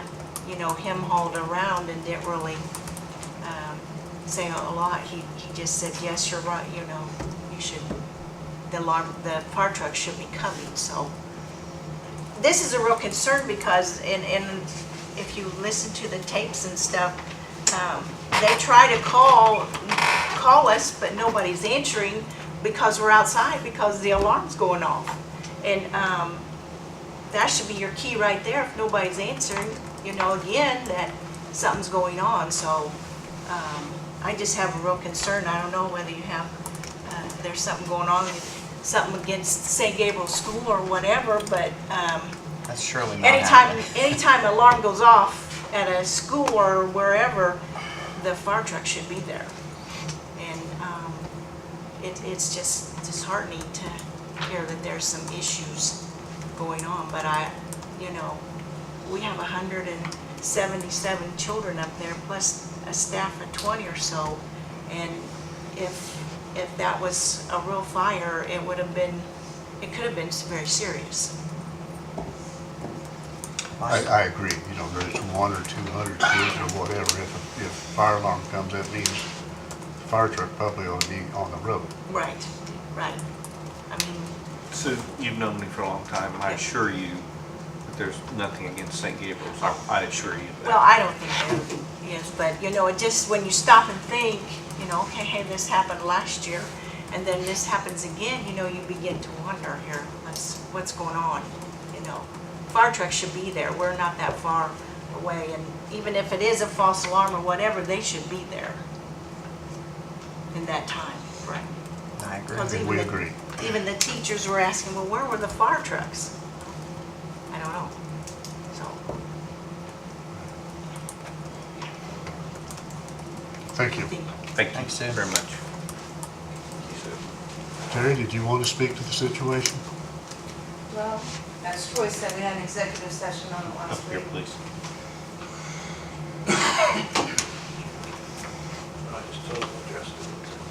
you know, hem-hauled around and didn't really say a lot. He just said, yes, you're right, you know, you should, the fire truck should be coming. So this is a real concern, because and if you listen to the tapes and stuff, they try to call us, but nobody's answering because we're outside, because the alarm's going off. And that should be your key right there. If nobody's answering, you know, again, that something's going on. So I just have a real concern. I don't know whether you have, there's something going on, something against St. Gabriel School or whatever, but
that's surely not happening.
anytime an alarm goes off at a school or wherever, the fire truck should be there. And it's just disheartening to hear that there's some issues going on. But you know, we have 177 children up there, plus a staff of 20 or so, and if that was a real fire, it could have been very serious.
I agree, you know, there's 100 or 200 kids or whatever, if fire alarm comes, that means the fire truck probably ought to be on the road.
Right, right. I mean,
Sue, you've known me for a long time, and I assure you that there's nothing against St. Gabriel's. I assure you of that.
well, I don't think that, yes, but, you know, it just, when you stop and think, you know, okay, hey, this happened last year, and then this happens again, you know, you begin to wonder here, what's going on, you know? Fire trucks should be there. We're not that far away, and even if it is a false alarm or whatever, they should be there in that time, right?
I agree.
'Cause
And
even
we
the-
agree.
Even the teachers were asking, well, where were the fire trucks? I don't know, so.
Thank you.
Thank you
Thanks, Sue.
very much.
Terry, did you want to speak to the situation?
Well, as Troy said, we had an executive session on it
Up
last
here,
week.
please.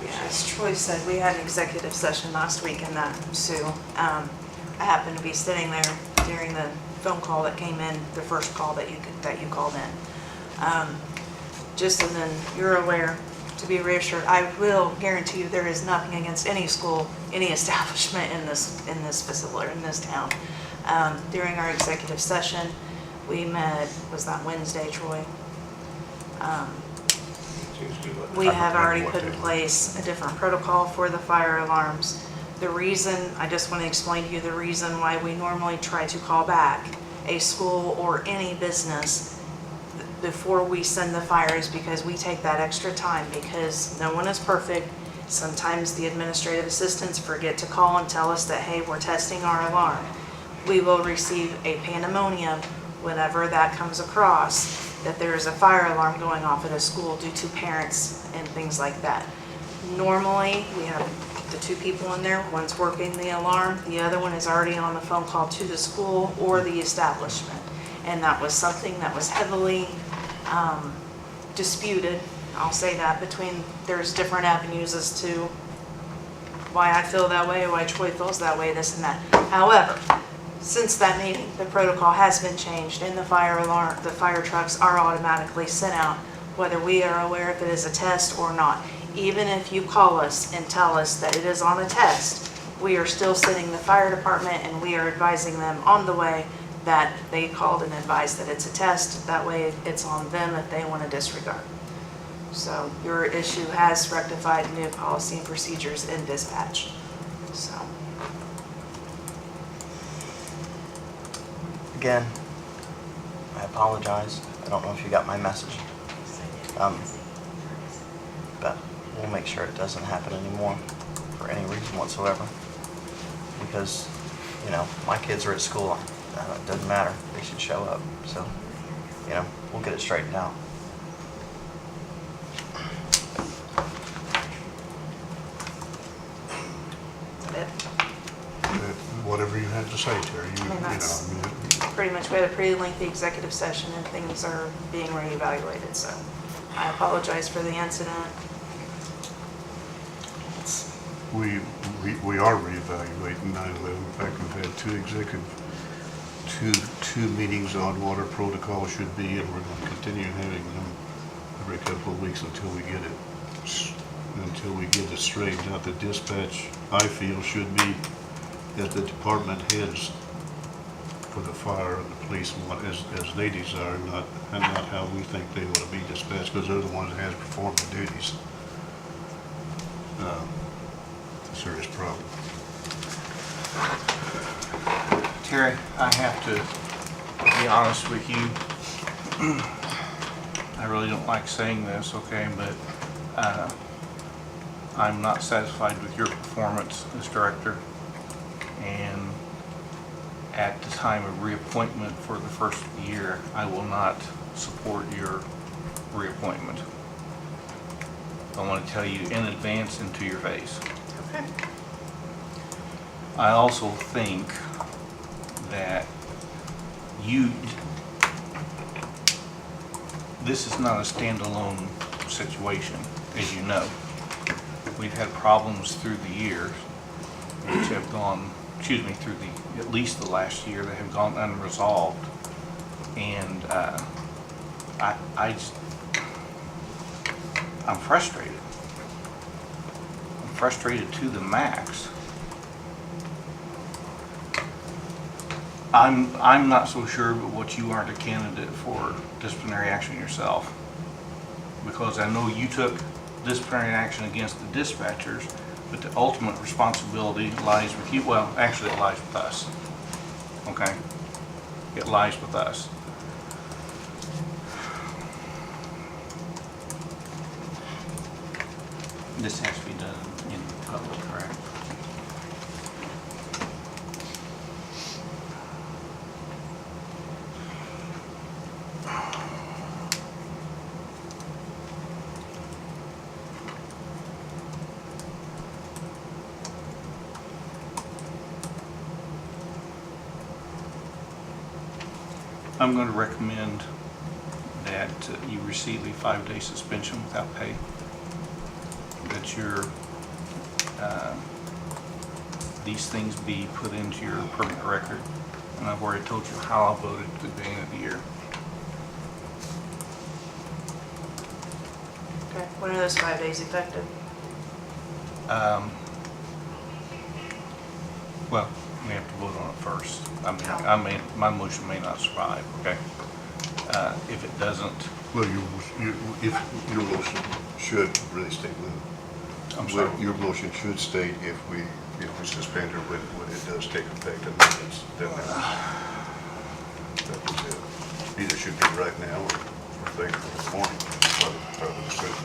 Yeah, as Troy said, we had an executive session last week, and Sue, I happened to be sitting there during the phone call that came in, the first call that you called in. Just so then you're aware, to be reassured, I will guarantee you there is nothing against any school, any establishment in this facility, in this town. During our executive session, we met, was that Wednesday, Troy? We have already put in place a different protocol for the fire alarms. The reason, I just want to explain to you the reason why we normally try to call back a school or any business before we send the fire is because we take that extra time, because no one is perfect. Sometimes the administrative assistants forget to call and tell us that, hey, we're testing our alarm. We will receive a pandemonium whenever that comes across, that there is a fire alarm going off at a school due to parents and things like that. Normally, we have the two people in there, one's working the alarm, the other one is already on the phone call to the school or the establishment. And that was something that was heavily disputed, I'll say that, between, there's different avenues as to why I feel that way, why Troy feels that way, this and that. However, since that meeting, the protocol has been changed, and the fire trucks are automatically sent out, whether we are aware if it is a test or not. Even if you call us and tell us that it is on a test, we are still sending the fire department, and we are advising them on the way that they called and advised that it's a test. That way, it's on them if they want to disregard. So your issue has rectified new policy and procedures in dispatch, so.
Again, I apologize. I don't know if you got my message. But we'll make sure it doesn't happen anymore for any reason whatsoever. Because, you know, my kids are at school. It doesn't matter. They should show up. So, you know, we'll get it straightened out.
Whatever you have to say, Terry, you know,
that's-
I mean,
Pretty much, we had a pretty lengthy executive session and things are being reevaluated, so I apologize for the incident.
we are reevaluating 9/11. In fact, we've had two meetings on what our protocol should be, and we're going to continue having them every couple of weeks until we get it straightened out. The dispatch, I feel, should be that the department heads for the fire and the police want as they desire, not how we think they ought to be dispatched, because they're the ones that has performed the duties. Serious problem.
Terry, I have to be honest with you. I really don't like saying this, okay, but I'm not satisfied with your performance as director. And at the time of reappointment for the first year, I will not support your reappointment. I want to tell you in advance and to your face.
Okay.
I also think that this is not a standalone situation, as you know. We've had problems through the years, which have gone, through at least the last year, that have gone unresolved. And I'm frustrated. I'm frustrated to the max. I'm not so sure but what you aren't a candidate for disciplinary action yourself, because I know you took disciplinary action against the dispatchers, but the ultimate responsibility lies with you. Well, actually it lies with us. Okay? It lies with us. This has to be done in public, correct? I'm going to recommend that you receive a 5-day suspension without pay. That these things be put into your permanent record. And I've already told you how I voted at the beginning of the year.
Okay, when are those 5 days effective?
Well, we have to vote on it first. My motion may not survive, okay? If it doesn't,
Well, if your motion should really state
I'm sorry.
Your motion should state if we suspend her when it does take effect, and then that was it. Either should be right now or later in the morning, I would assume.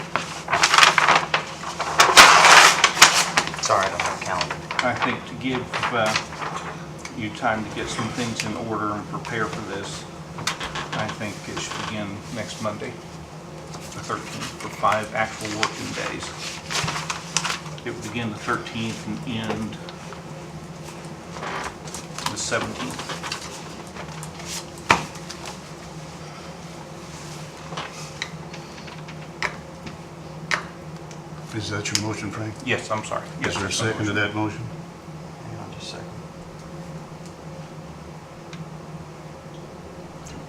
Sorry, I don't have a calendar.
I think to give you time to get some things in order and prepare for this, I think it should begin next Monday, the 13th, for 5 actual working days. It would begin the 13th and end the 17th.
Is that your motion, Frank?
Yes, I'm sorry. Yes,
Is there a
that's
second to
my
that motion?
Hang on just a second.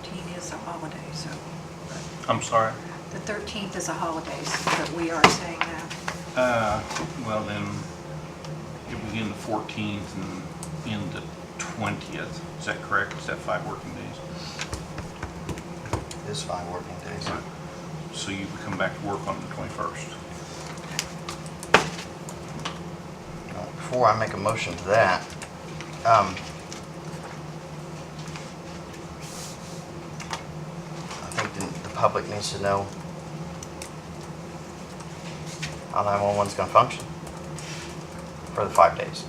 13th is a holiday, so
I'm sorry.
the 13th is a holiday, but we are saying that.
Well then, it would begin the 14th and end the 20th. Is that correct? Is that 5 working days?
It is 5 working days.
So you would come back to work on the 21st.
Before I make a motion to that, I think the public needs to know how 911 is going to function for the 5 days.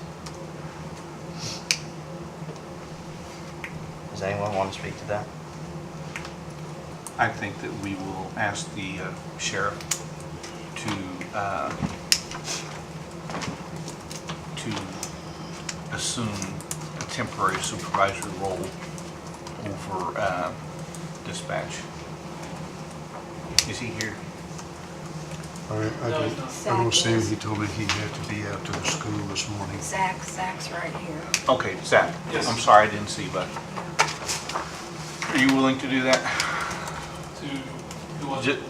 Does anyone want to speak to that?
I think that we will ask the sheriff to assume a temporary supervisory role over dispatch. Is he here?
I don't see him. He told me he had to be out to the school this morning.
Zach's right here.
Okay, Zach.
Yes.
I'm sorry I didn't see, bud. Are you willing to do that?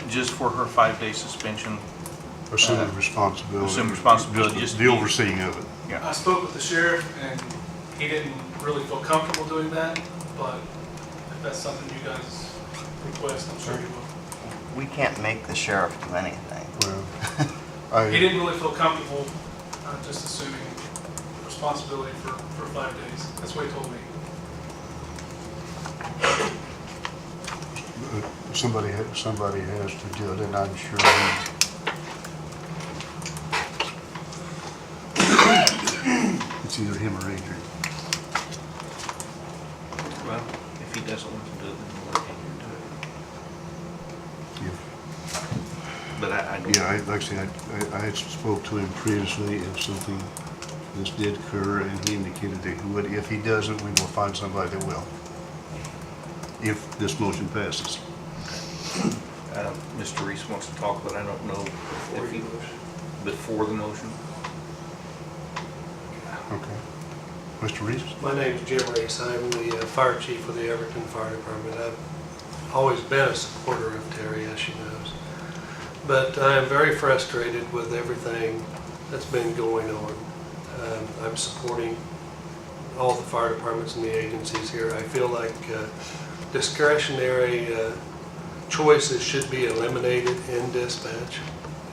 Just for her 5-day suspension?
Assume responsibility.
Assume responsibility, just
the overseeing of it.
Yeah.
I spoke with the sheriff, and he didn't really feel comfortable doing that, but if that's something you guys request, I'm sure he will.
We can't make the sheriff do anything.
Well,
He didn't really feel comfortable just assuming responsibility for 5 days. That's what he told me.
Somebody has to do it, and I'm sure it's either him or Adrian.
Well, if he doesn't want to do it, then we'll let him do it. But I
Like I said, I had spoke to him previously if something this did occur, and he indicated that he would. If he doesn't, we will find somebody that will. If this motion passes.
Mr. Reese wants to talk, but I don't know if he, before the motion.
Okay. Mr. Reese?
My name's Jim Reese. I'm the fire chief of the Everton Fire Department. I've always been a supporter of Terry, as she knows. But I am very frustrated with everything that's been going on. I'm supporting all the fire departments and the agencies here. I feel like discretionary choices should be eliminated in dispatch.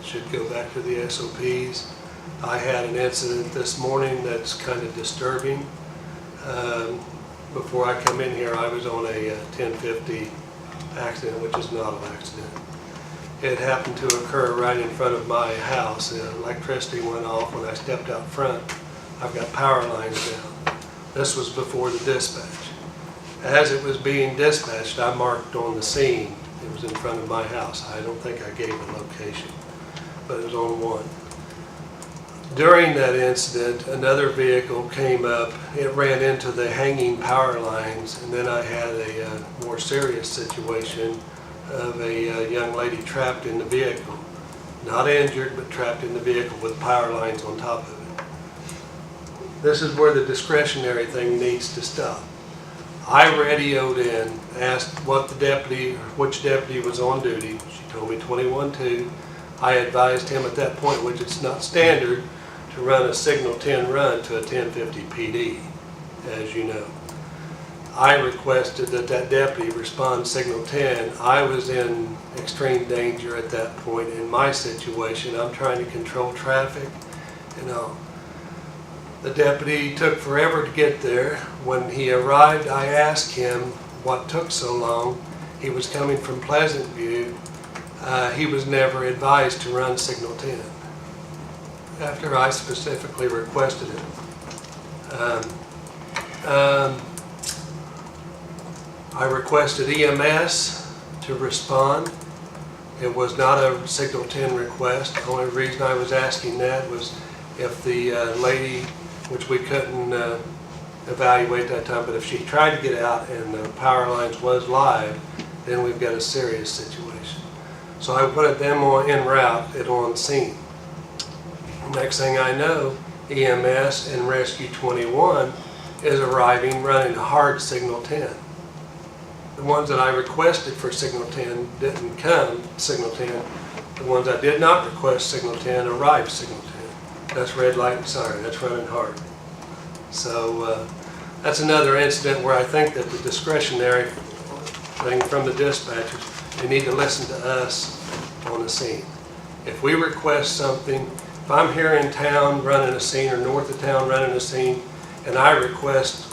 It should go back to the SOPs. I had an incident this morning that's kind of disturbing. Before I come in here, I was on a 1050 accident, which is not an accident. It happened to occur right in front of my house. The electricity went off when I stepped out front. I've got power lines down. This was before the dispatch. As it was being dispatched, I marked on the scene. It was in front of my house. I don't think I gave a location, but it was on one. During that incident, another vehicle came up. It ran into the hanging power lines, and then I had a more serious situation of a young lady trapped in the vehicle. Not injured, but trapped in the vehicle with power lines on top of it. This is where the discretionary thing needs to stop. I radioed in, asked what the deputy, which deputy was on duty. She told me 21-2. I advised him at that point, which it's not standard, to run a signal 10 run to a 1050 PD, as you know. I requested that that deputy respond signal 10. I was in extreme danger at that point in my situation. I'm trying to control traffic, you know. The deputy took forever to get there. When he arrived, I asked him what took so long. He was coming from Pleasant View. He was never advised to run signal 10 after I specifically requested it. I requested EMS to respond. It was not a signal 10 request. The only reason I was asking that was if the lady, which we couldn't evaluate that time, but if she tried to get out and the power lines was live, then we've got a serious situation. So I put them on en route and on scene. Next thing I know, EMS and Rescue 21 is arriving running hard signal 10. The ones that I requested for signal 10 didn't come signal 10. The ones I did not request signal 10 arrived signal 10. That's red light and siren, that's running hard. So that's another incident where I think that the discretionary thing from the dispatchers, they need to listen to us on the scene. If we request something, if I'm here in town running a scene or north of town running a scene, and I request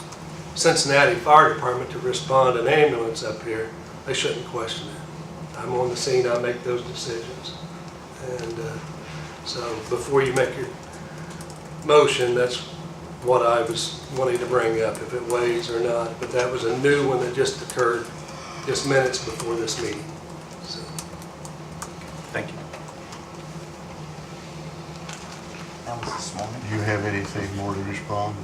Cincinnati Fire Department to respond an ambulance up here, they shouldn't question it. I'm on the scene, I make those decisions. And so before you make your motion, that's what I was wanting to bring up, if it weighs or not. But that was a new one that just occurred just minutes before this meeting. So.
Thank you.
That was this morning.
Do you have anything more to respond?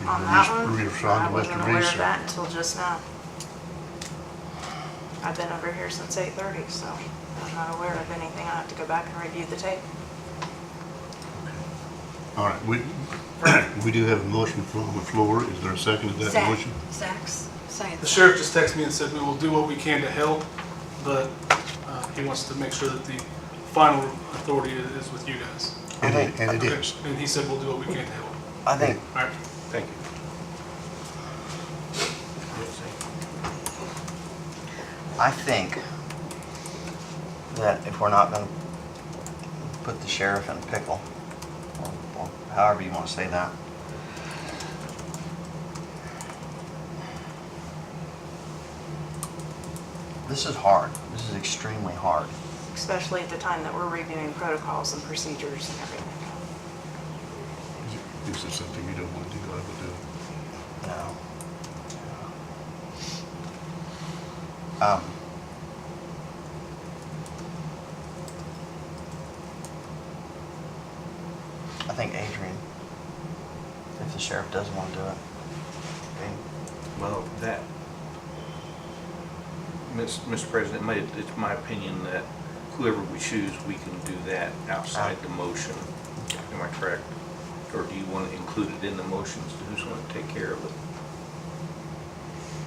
On that one,
Respond
I
to
wasn't
Mr.
aware
Reese?
of that until just now. I've been over here since 8:30, so I'm not aware of anything. I have to go back and review the tape.
All right, we do have a motion on the floor. Is there a second to that motion?
Zach's saying.
The sheriff just texted me and said we will do what we can to help, but he wants to make sure that the final authority is with you guys.
And it
Okay.
is.
And he said we'll do what we can to help.
I think
All right.
Thank you.
I think that if we're not going to put the sheriff in a pickle, or however you want to say that, this is hard. This is extremely hard.
Especially at the time that we're reviewing protocols and procedures and everything.
This is something you don't want to do, I would do.
No. I think Adrian, if the sheriff doesn't want to do it, okay.
Well, Mr. President, it's my opinion that whoever we choose, we can do that outside the motion. Am I correct? Or do you want to include it in the motions? Who's going to take care of it?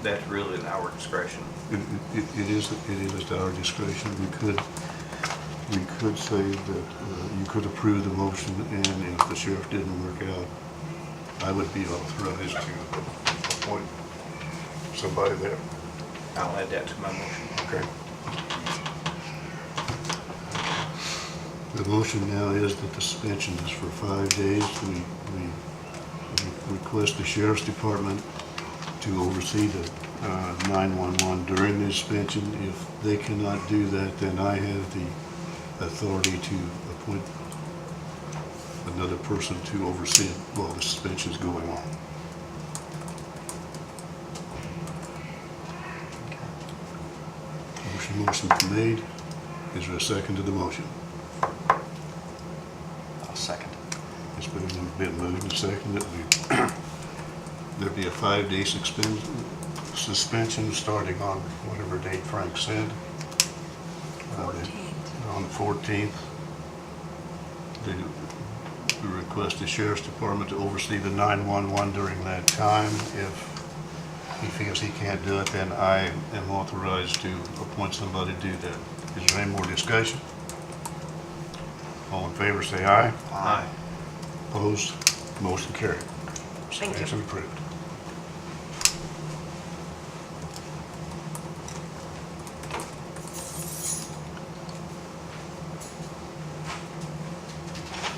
That's really at our discretion.
It is at our discretion. We could say that you could approve the motion, and if the sheriff didn't work out, I would be authorized to appoint somebody there.
I'll add that to my motion.
Okay. The motion now is that the suspension is for 5 days. We request the sheriff's department to oversee the 911 during the suspension. If they cannot do that, then I have the authority to appoint another person to oversee it while the suspension is going on. Motion's made. Is there a second to the motion?
I'll second.
It's been moved and seconded that there be a 5-day suspension starting on whatever date Frank said.
14th.
On the 14th. We request the sheriff's department to oversee the 911 during that time. If he feels he can't do it, then I am authorized to appoint somebody to do that. Is there any more discussion? All in favor, say aye.
Aye.
Opposed? Motion carried.
Thank you.
Suspension approved.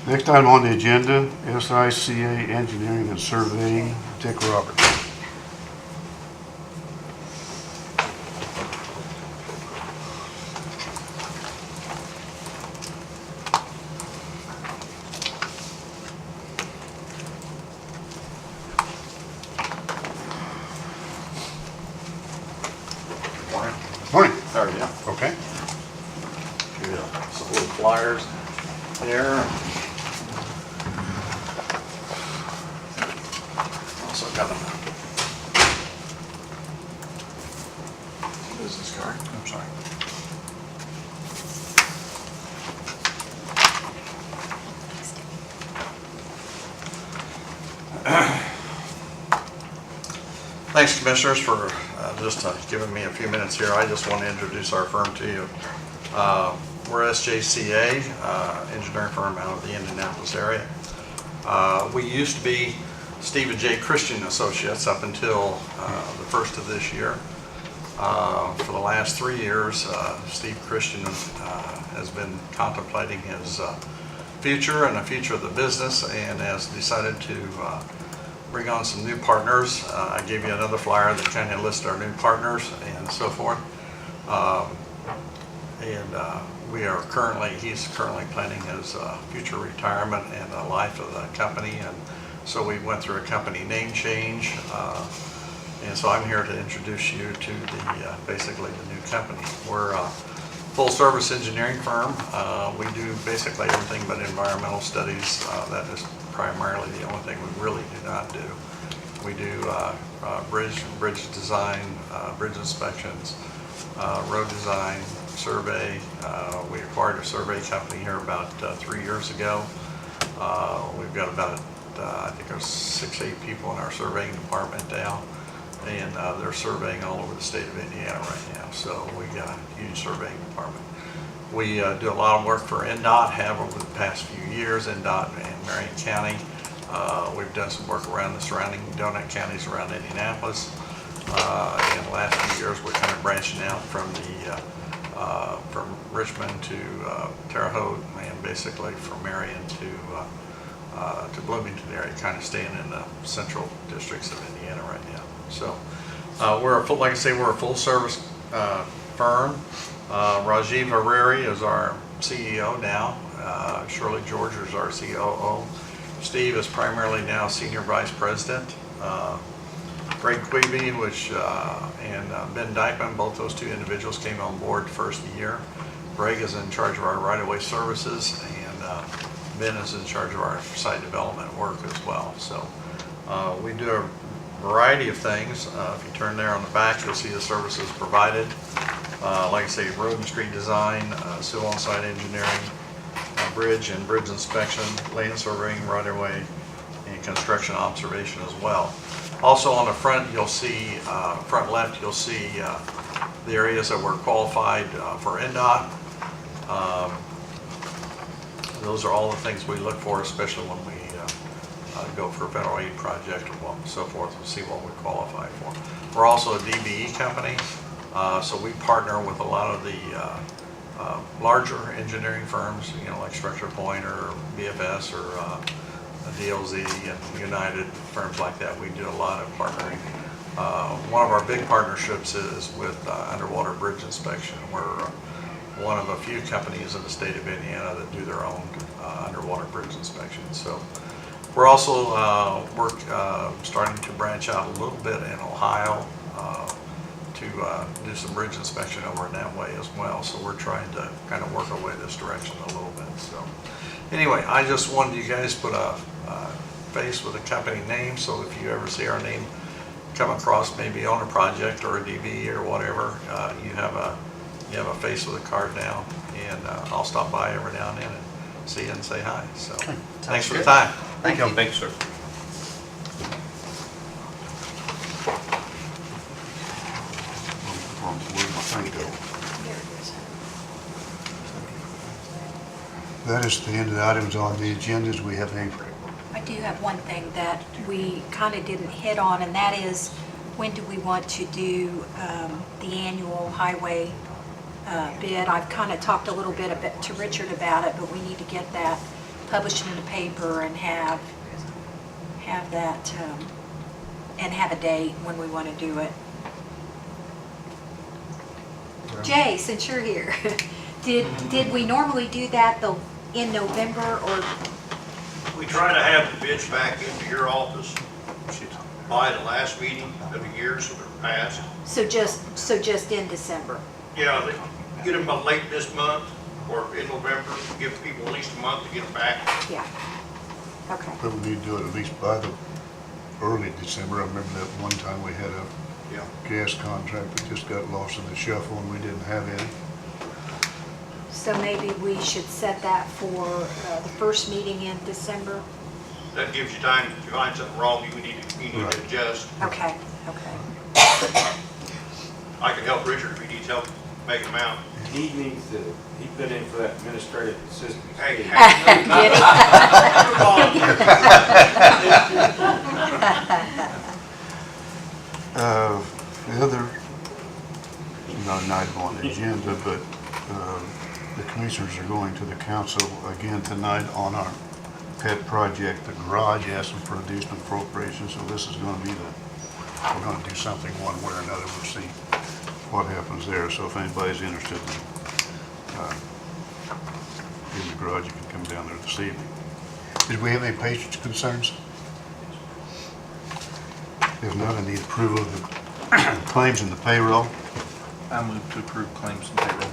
Next item on the agenda, SICA Engineering and Surveying, Dick Roberts.
Morning.
Morning.
How are you?
Okay.
Some little flyers here. Also got a business card. I'm sorry. Thanks, Commissioners, for just giving me a few minutes here. I just want to introduce our firm to you. We're SJCA, engineering firm out of the Indianapolis area. We used to be Steve and J. Christian Associates up until the first of this year. For the last 3 years, Steve Christian has been contemplating his future and the future of the business, and has decided to bring on some new partners. I gave you another flyer that kind of lists our new partners and so forth. He's currently planning his future retirement and the life of the company, and so we went through a company name change. And so I'm here to introduce you to basically the new company. We're a full-service engineering firm. We do basically everything but environmental studies. That is primarily the only thing we really do not do. We do bridge design, bridge inspections, road design, survey. We acquired a survey company here about 3 years ago. We've got about, I think there's 6-8 people in our surveying department now, and they're surveying all over the state of Indiana right now. So we got a huge surveying department. We do a lot of work for NDOT, have over the past few years, NDOT and Marion County. We've done some work around the surrounding donut counties around Indianapolis. In the last few years, we're kind of branching out from Richmond to Terre Haute, and basically from Marion to Bloomington area, kind of staying in the central districts of Indiana right now. So we're like I say, we're a full service firm. Rajiv Hariri is our CEO now. Shirley George is our COO. Steve is primarily now Senior Vice President. Greg Quebe and Ben Dykeman, both those two individuals came on board the first year. Greg is in charge of our right-of-way services, and Ben is in charge of our site development work as well. So we do a variety of things. If you turn there on the back, you'll see the services provided. Like I say, road and street design, civil on-site engineering, bridge and bridge inspection, land surveying, right-of-way, and construction observation as well. Also on the front, you'll see, front left, you'll see the areas that were qualified for NDOT. Those are all the things we look for, especially when we go for a federal aid project or so forth, to see what we qualify for. We're also a DBE company, so we partner with a lot of the larger engineering firms, you know, like Structure Point or BFS or DLZ and United, firms like that. We do a lot of partnering. One of our big partnerships is with Underwater Bridge Inspection. We're one of a few companies in the state of Indiana that do their own underwater bridge inspections. So we're also starting to branch out a little bit in Ohio to do some bridge inspection over in that way as well. So we're trying to kind of work our way this direction a little bit. So anyway, I just wanted you guys to put a face with a company name, so if you ever see our name come across maybe on a project or a DB or whatever, you have a face with a card now, and I'll stop by every now and then and see you and say hi. So thanks for the time.
Thank you.
Thanks, sir.
Where'd my thing go? That is the end of the items on the agenda. Do we have any?
I do have one thing that we kind of didn't hit on, and that is, when do we want to do the annual highway bid? I've kind of talked a little bit to Richard about it, but we need to get that published in the paper and have that, and have a date when we want to do it. Jay, since you're here, did we normally do that in November, or?
We try to have the bids back into your office by the last meeting of the year, so they're passed.
So just in December?
Yeah, they get them by late this month or in November, give people at least a month to get them back.
Yeah. Okay.
But we need to do it at least by the early December. I remember that one time we had a gas contract that just got lost in the shuffle and we didn't have any.
So maybe we should set that for the first meeting in December?
That gives you time, if you find something wrong, you need to adjust.
Okay.
I can help Richard if he needs help making them out.
He needs to, he put in for that administrative assistant.
Hey,
The other, not an item on the agenda, but the commissioners are going to the council again tonight on our pet project, the garage, asking for additional appropriation. So this is going to be we're going to do something one way or another. We'll see what happens there. So if anybody's interested in the garage, you can come down there this evening. Did we have any patient concerns? If not, I need approval of the claims and the payroll.
I move to approve claims and payroll.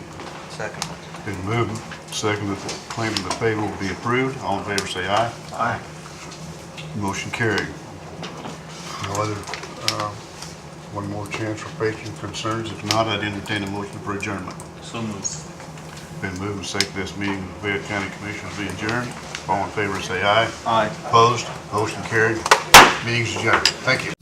Second.
Been moved, second that the claim and the payroll be approved. All in favor say aye.
Aye.
Motion carried. No other, one more chance for patient concerns. If not, I'd entertain a motion for adjournment.
So moved.
Been moved and seconded this meeting of the Fayette County Commission will be adjourned. All in favor say aye.
Aye.
Opposed? Motion carried. Meeting's adjourned. Thank you.